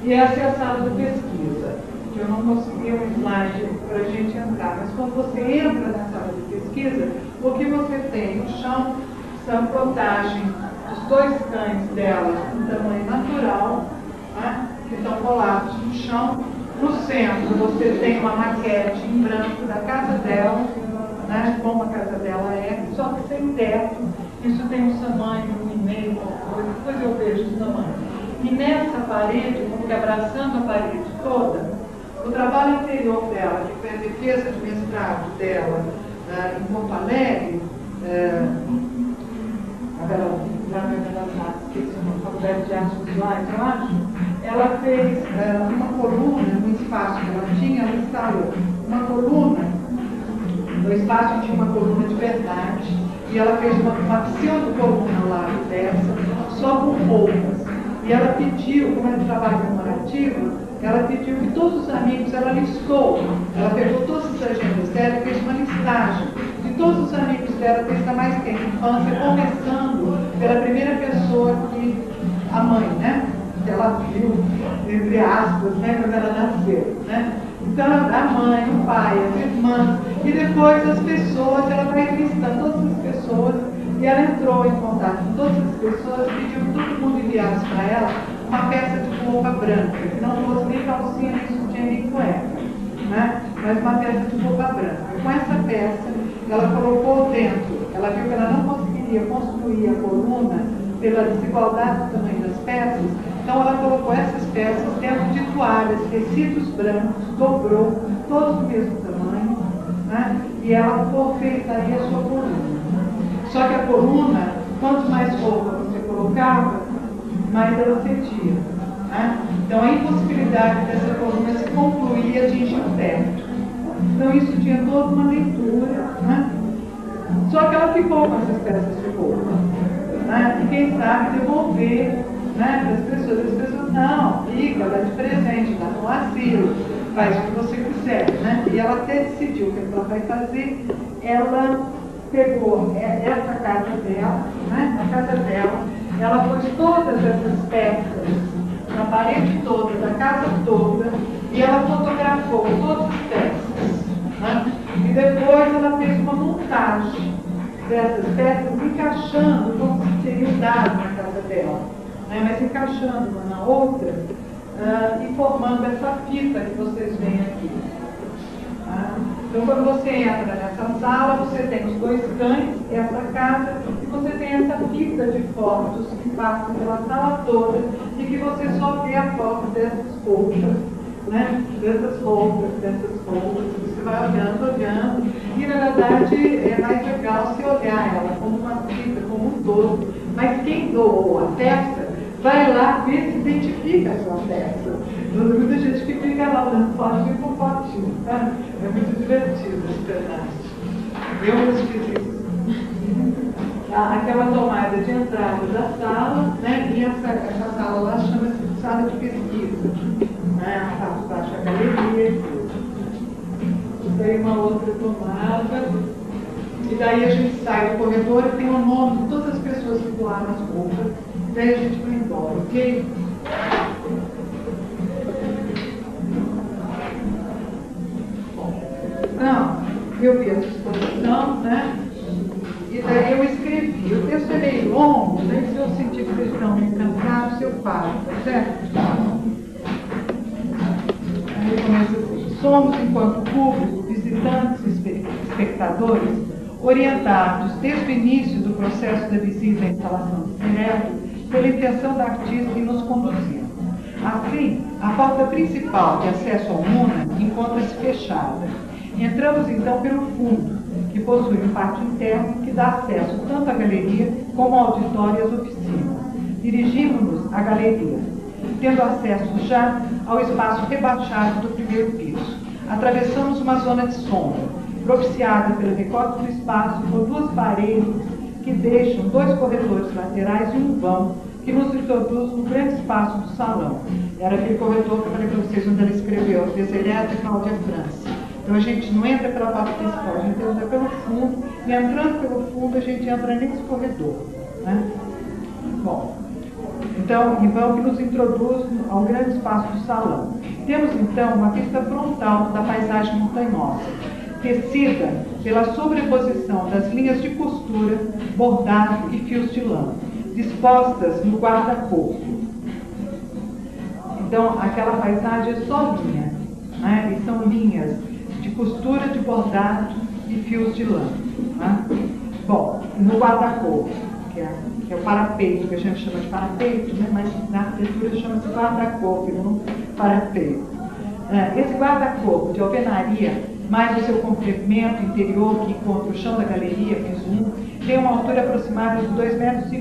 E essa é a sala de pesquisa, que eu não consegui um slide para a gente entrar, mas quando você entra na sala de pesquisa, o que você tem no chão são plotagem dos dois cães dela em tamanho natural, né, que estão colados no chão. No centro você tem uma maquete em branco da casa dela, né, como a casa dela é, só que sem teto. Isso tem um tamanho, 1,5, depois eu vejo o tamanho. E nessa parede, como que abraçando a parede toda, o trabalho anterior dela, que foi a defesa de mestrado dela em Porto Alegre, na Faculdade de Artes Visuais, eu acho, ela fez uma coluna no espaço que ela tinha, ela instalou uma coluna, no espaço tinha uma coluna de verdade, e ela fez uma pseudo-coluna ao lado dessa, só com roupas. E ela pediu, como é um trabalho comemorativo, ela pediu que todos os amigos, ela listou, ela pegou todas as agendas dela e fez uma listagem de todos os amigos dela desde a mais tenra infância, começando pela primeira pessoa que, a mãe, né? Que ela viu, entre aspas, né? Quando ela nasceu, né? Então, a mãe, o pai, as irmãs, e depois as pessoas, ela vai listando todas as pessoas. E ela entrou em contato com todas as pessoas, pediu que todo mundo enviasse para ela uma peça de roupa branca, que não fosse nem calcinha, nem sutiã, nem cueca, né? Mas uma peça de roupa branca. E com essa peça, ela colocou dentro, ela viu que ela não conseguiria construir a coluna pela desigualdade do tamanho das peças, então ela colocou essas peças dentro de toalhas, tecidos brancos, dobrou, todos do mesmo tamanho, né? E ela fez aí a sua coluna. Só que a coluna, quanto mais roupa você colocava, mais ela cedia. Né? Então a impossibilidade dessa coluna se concluir e atingir o teto. Então isso tinha toda uma leitura. Né? Só que ela ficou com essas peças de roupa. Né? E quem sabe devolver, né, para as pessoas. As pessoas, não, fica, dá de presente, dá no asilo, faz o que você quiser. Né? E ela até decidiu o que ela vai fazer. Ela pegou essa casa dela, né, a casa dela, ela pôs todas essas peças na parede toda, da casa toda, e ela fotografou todas as peças. Né, e depois ela fez uma montagem dessas peças, encaixando como se seriam dados na casa dela, né, mas encaixando uma na outra e formando essa fita que vocês veem aqui. Tá? Então, quando você entra nessa sala, você tem os dois cães, essa casa, e você tem essa fita de fotos que passa pela sala toda e que você só vê a foto dessas roupas, né? Dessas roupas. Você vai olhando, e na verdade é mais legal você olhar ela como uma fita, como um todo. Mas quem doou a peça, vai lá ver se identifica a sua peça. Muita gente que fica lá dando fotinho por fotinho, tá? É muito divertido esse pedaço. Eu mesmo fiz isso. Aquela tomada de entrada da sala, né? E essa sala lá chama-se sala de pesquisa. Né? A parte de baixo é a galeria. Tem uma outra tomada. E daí a gente sai do corredor e tem o nome de todas as pessoas que doaram as roupas. Daí a gente vai embora, ok? Então, eu vi essa exposição, né? E daí eu escrevi. O texto é meio longo, daí se eu sentir que vocês estão meio cansados, eu paro, tá certo? Aí começa assim. Somos, enquanto público, visitantes e espectadores, orientados desde o início do processo da visita à instalação de Cerello pela intenção da artista em nos conduzir. Assim, a porta principal de acesso ao MUNA encontra-se fechada. Entramos então pelo fundo, que possui um pátio interno que dá acesso tanto à galeria como ao auditório e às oficinas. Dirigimos-nos à galeria, tendo acesso já ao espaço rebaixado do primeiro piso. Atravessamos uma zona de sombra, propiciada pelo recorte do espaço por duas paredes que deixam dois corredores laterais e um vão que nos introduz no grande espaço do salão. Era aquele corredor que eu falei para vocês onde ela escreveu, Desereta e Cláudia França. Então a gente não entra pela parte principal, a gente entra pelo fundo, e entrando pelo fundo a gente entra nesse corredor. Né? Bom, então, em vão que nos introduz ao grande espaço do salão. Temos então uma vista frontal da paisagem montanhosa, tecida pela sobreposição das linhas de costura, bordado e fios de lã, dispostas no guarda-corpo. Então, aquela paisagem é só linha, né? E são linhas de costura, de bordado e fios de lã. Né? Bom, no guarda-corpo, que é o parapeito, que a gente chama de parapeito, né? Mas na arquitetura chama-se guarda-corpo, não parapeito. Esse guarda-corpo de alvenaria, mais o seu comprimento interior que encontra o chão da galeria, piso 1, tem uma altura aproximada de 2,20 metros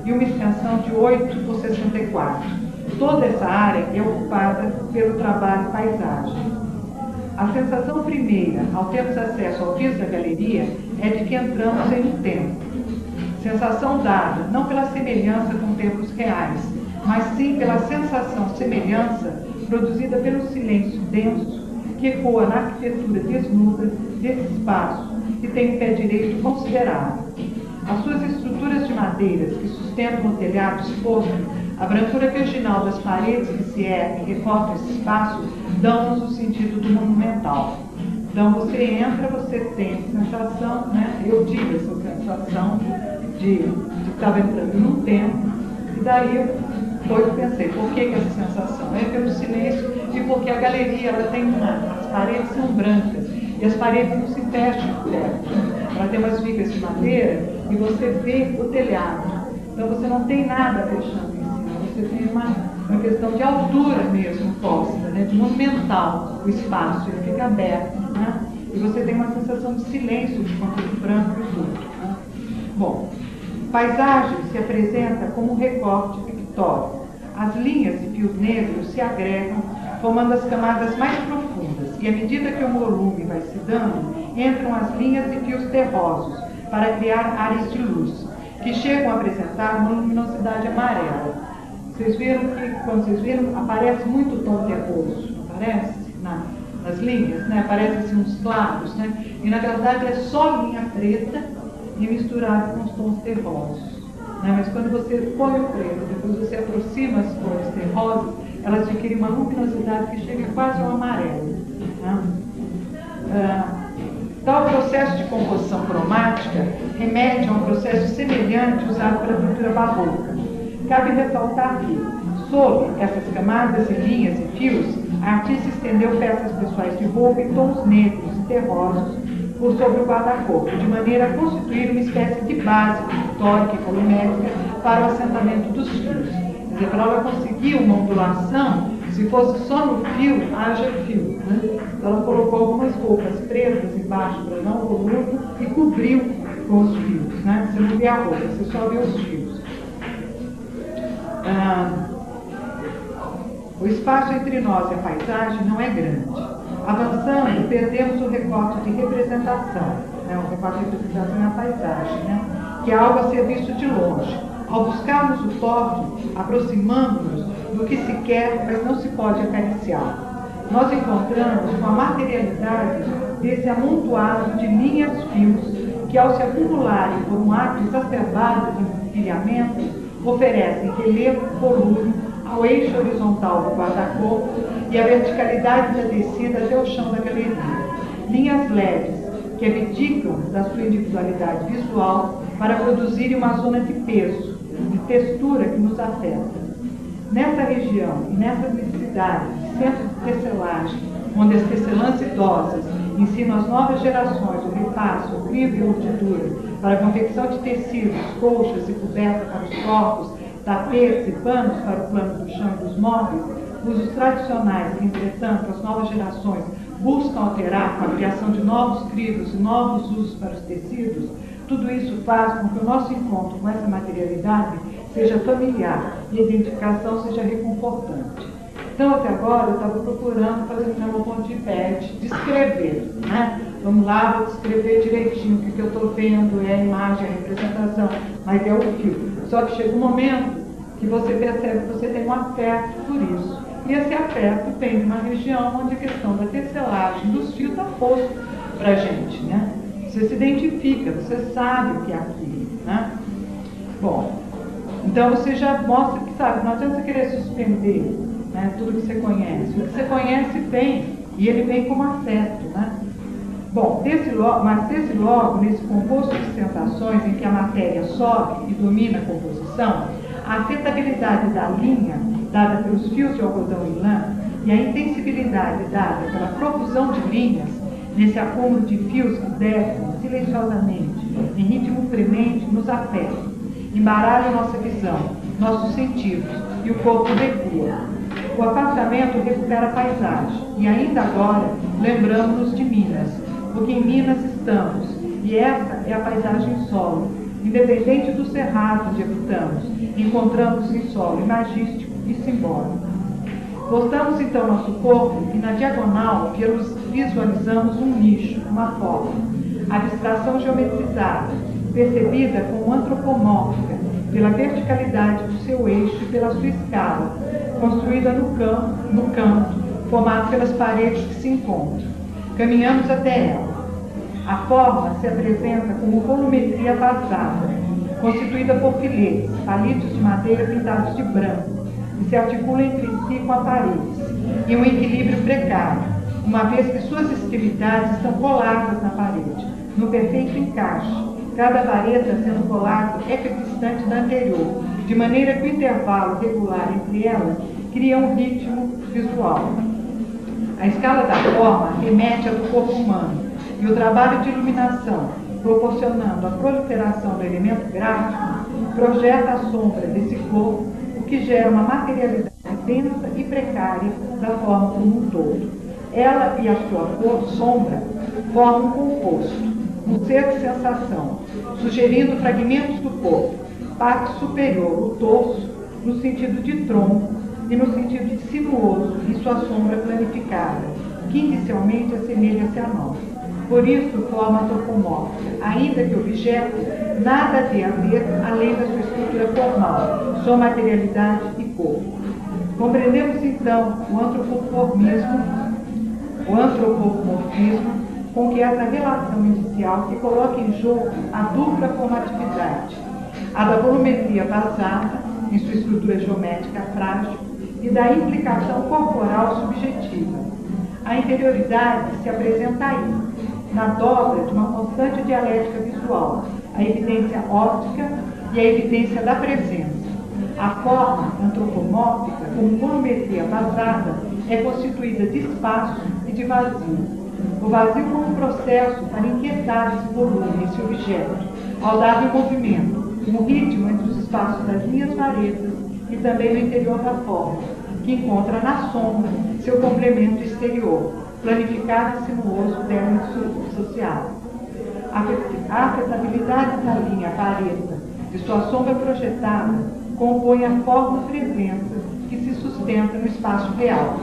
e uma extensão de 8 por 64. Toda essa área é ocupada pelo trabalho paisagem. A sensação primeira, ao termos acesso ao piso da galeria, é de que entramos em um templo. Sensação dada não pela semelhança com templos reais, mas sim pela sensação-semelhança produzida pelo silêncio denso que ecoa na arquitetura desnuda desse espaço, que tem um pé direito considerável. As suas estruturas de madeiras que sustentam o telhado exposto, a brancura virginal das paredes que se erguem e recortam esse espaço, dão-nos o sentido do monumental. Então você entra, você tem a sensação, né? Eu tive essa sensação de estava entrando num templo, e daí eu pensei, por que essa sensação? É pelo silêncio e porque a galeria ela tem as paredes são brancas e as paredes não se fecham por dentro. Ela tem umas vigas de madeira e você vê o telhado. Então você não tem nada fechando em cima, você tem uma questão de altura mesmo posta, né? De monumental o espaço, ele fica aberto, né? E você tem uma sensação de silêncio de conteúdo branco e tudo. Né? Bom, paisagem se apresenta como um recorte pictórico. As linhas e fios negros se agregam, formando as camadas mais profundas, e à medida que o volume vai se dando, entram as linhas e fios terrosos para criar áreas de luz, que chegam a apresentar uma luminosidade amarela. Vocês viram que, quando vocês viram, aparece muito tom terroso, não aparece? Nas linhas, né? Aparecem assim, uns claros, né? E na verdade é só linha preta e misturada com os tons terrosos. Né? Mas quando você põe o preto, depois você aproxima as cores terrosas, elas adquirem uma luminosidade que chega quase ao amarelo. Né? Tal processo de composição cromática remete a um processo semelhante usado pela pintura barroca. Cabe ressaltar que, sob essas camadas e linhas e fios, A artista estendeu peças pessoais de roupa em tons negros e terrosos por sobre o guarda-corpo, de maneira a constituir uma espécie de base pictórica e columétrica para o assentamento dos fios. Quer dizer, para ela conseguir uma ondulação, se fosse só no fio, haja fio. Né? Então ela colocou algumas roupas pretas embaixo para não volume e cobriu com os fios. Né? Você não vê a roupa, você só vê os fios. O espaço entre nós e a paisagem não é grande. Avançando, perdemos o recorte de representação. Né? O recorte de representação é a paisagem, né? Que é algo a ser visto de longe. Ao buscarmos o toque, aproximamos-nos do que se quer, mas não se pode acariciar. Nós encontramos com a materialidade desse amontoado de linhas fios que, ao se acumularem por um ato exacerbado de empilhamento, oferecem relevo e volume ao eixo horizontal do guarda-corpo e a verticalidade da descida até o chão da galeria. Linhas leves que abdicam da sua individualidade visual para produzirem uma zona de peso, de textura que nos afeta. Nessa região e nessas necessidades de centros de tecelagem, onde as tecelãs idosas ensinam às novas gerações o repasso, o crivo e a urdidura para a confecção de tecidos, colchas e cobertas para os corpos, tapetes e panos para o plano do chão e dos móveis, usos tradicionais que, entretanto, as novas gerações buscam alterar com a criação de novos crivos e novos usos para os tecidos, tudo isso faz com que o nosso encontro com essa materialidade seja familiar e a identificação seja reconfortante. Então, até agora, eu estava procurando fazer um ponto de pé, descrever, né? Vamos lá, vou descrever direitinho o que eu estou vendo, é a imagem, a representação, mas é o fio. Só que chega um momento que você percebe que você tem um afeto por isso. E esse afeto vem de uma região onde a questão da tecelagem dos fios está posto para a gente, né? Você se identifica, você sabe o que é aquilo, né? Bom, então você já mostra que sabe, não adianta você querer suspender, né, tudo que você conhece. O que você conhece vem, e ele vem como afeto, né? Bom, desde logo, nesse composto de sensações em que a matéria sobe e domina a composição, a afetabilidade da linha, dada pelos fios de algodão e lã, e a intensibilidade dada pela profusão de linhas, nesse acúmulo de fios que descem silenciosamente, em ritmo fremente, nos afetam, embaralham nossa visão, nossos sentidos, e o corpo recua. O afastamento recupera a paisagem, e ainda agora lembramos-nos de Minas, porque em Minas estamos, e essa é a paisagem solo, independente do cerrado onde habitamos, encontramos em solo imagístico e simbólico. Voltamos então nosso corpo e na diagonal visualizamos um nicho, uma forma, abstração geometrizada, percebida como antropomórfica, pela verticalidade do seu eixo e pela sua escala, construída no canto, formado pelas paredes que se encontram. Caminhamos até ela. A forma se apresenta como volumetria vazada, constituída por filetes, palitos de madeira pintados de branco, que se articulam entre si com a parede, em um equilíbrio precário, uma vez que suas extremidades estão coladas na parede, no perfeito encaixe, cada vareta sendo colada equidistante da anterior, de maneira que o intervalo regular entre elas cria um ritmo visual. A escala da forma remete ao do corpo humano, e o trabalho de iluminação, proporcionando a proliferação do elemento gráfico, projeta a sombra desse corpo, o que gera uma materialidade densa e precária da forma como um todo. Ela e a sua cor, sombra, formam um composto, um ser de sensação, sugerindo fragmentos do corpo, parte superior, o torso, no sentido de tronco e no sentido de sinuoso e sua sombra planificada, que inicialmente assemelha-se a nós. Por isso, forma antropomórfica, ainda que objeto, nada tem a ver além da sua estrutura formal, sua materialidade e corpo. Compreendemos então o antropomorfismo com que essa relação inicial que coloca em jogo a dupla formatividade, a da volumetria vazada, em sua estrutura geométrica frágil, e da implicação corporal subjetiva. A interioridade se apresenta aí, na dobra de uma constante dialética visual, a evidência óptica e a evidência da presença. A forma antropomórfica, como volumetria vazada, é constituída de espaço e de vazio. O vazio como processo para inquietar esse volume, esse objeto, ao dar em movimento, um ritmo entre os espaços das linhas varetas e também no interior da forma, que encontra na sombra seu complemento exterior, planificado e sinuoso termo social. A afetabilidade da linha vareta de sua sombra projetada compõe a forma presença que se sustenta no espaço real.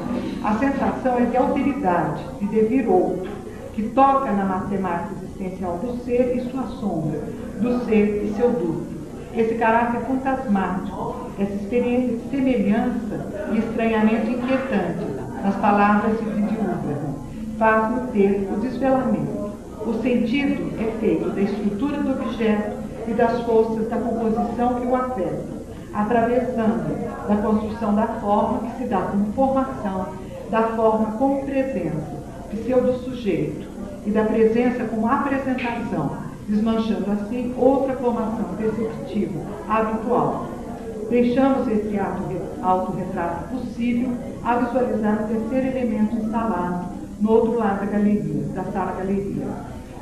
A sensação é de alteridade, de devir outro, que toca na matemática existencial do ser e sua sombra, do ser e seu dúvida. Esse caráter fantasmático, essa experiência de semelhança e estranhamento inquietante, nas palavras de Uberman, faz-nos ter o desvelamento. O sentido é feito da estrutura do objeto e das forças da composição que o afetam, atravessando da construção da forma que se dá como formação, da forma como presença, pseudo-sujeito, e da presença como apresentação, desmanchando assim outra formação perceptiva, habitual. Deixamos esse autorretrato possível a visualizar o terceiro elemento instalado no outro lado da galeria, da sala-galeria.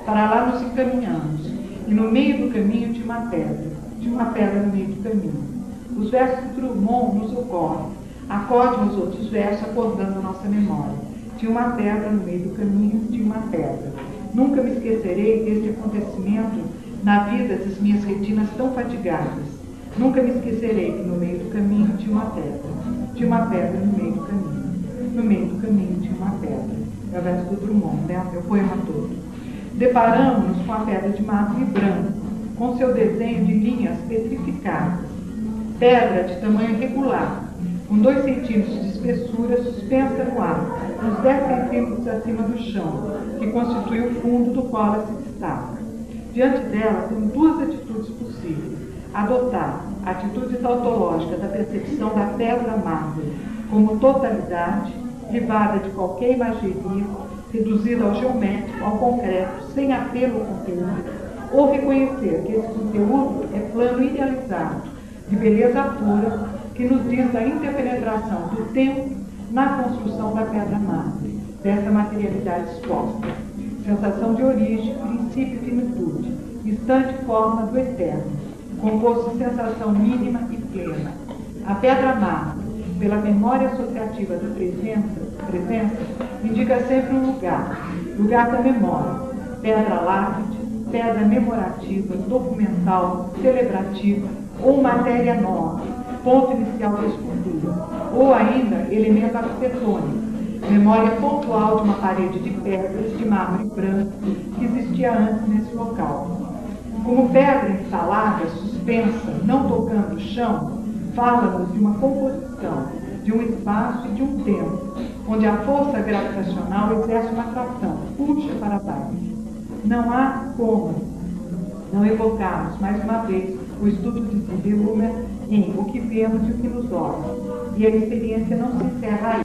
Para lá nos encaminhamos, e no meio do caminho tinha uma pedra no meio do caminho. Os versos de Drummond nos ocorrem, acordam os outros versos acordando a nossa memória. Tinha uma pedra no meio do caminho, tinha uma pedra. Nunca me esquecerei deste acontecimento na vida das minhas retinas tão fatigadas. Nunca me esquecerei que no meio do caminho tinha uma pedra. Tinha uma pedra no meio do caminho. No meio do caminho tinha uma pedra. É o verso do Drummond, né? É o poema todo. Deparamos-nos com a pedra de mármore branco, com seu desenho de linhas petrificadas. Pedra de tamanho regular, com 2 centímetros de espessura, suspensa no ar, uns 10 centímetros acima do chão, que constitui o fundo do qual ela se destaca. Diante dela, temos 2 atitudes possíveis. Adotar a atitude tautológica da percepção da pedra mármore como totalidade, privada de qualquer imageria, reduzida ao geométrico, ao concreto, sem apelo ao conteúdo, ou reconhecer que esse conteúdo é plano idealizado, de beleza pura, que nos diz da interpenetração do tempo na construção da pedra mármore, dessa materialidade exposta. Sensação de origem, princípio e finitude, instante e forma do eterno, composto de sensação mínima e plena. A pedra mármore, pela memória associativa da presença, indica sempre um lugar da memória, pedra lápide, pedra memorativa, documental, celebrativa, ou matéria nova, ponto inicial da escultura, ou ainda elemento arquitetônico, memória pontual de uma parede de pedras de mármore branco que existia antes nesse local. Como pedra instalada, suspensa, não tocando o chão, fala-nos de uma composição, de um espaço e de um tempo, onde a força gravitacional exerce uma atração, puxa para baixo. Não há como não evocarmos, mais uma vez, o estudo de Zimmermann em O que vemos e o que nos olha. E a experiência não se encerra aí.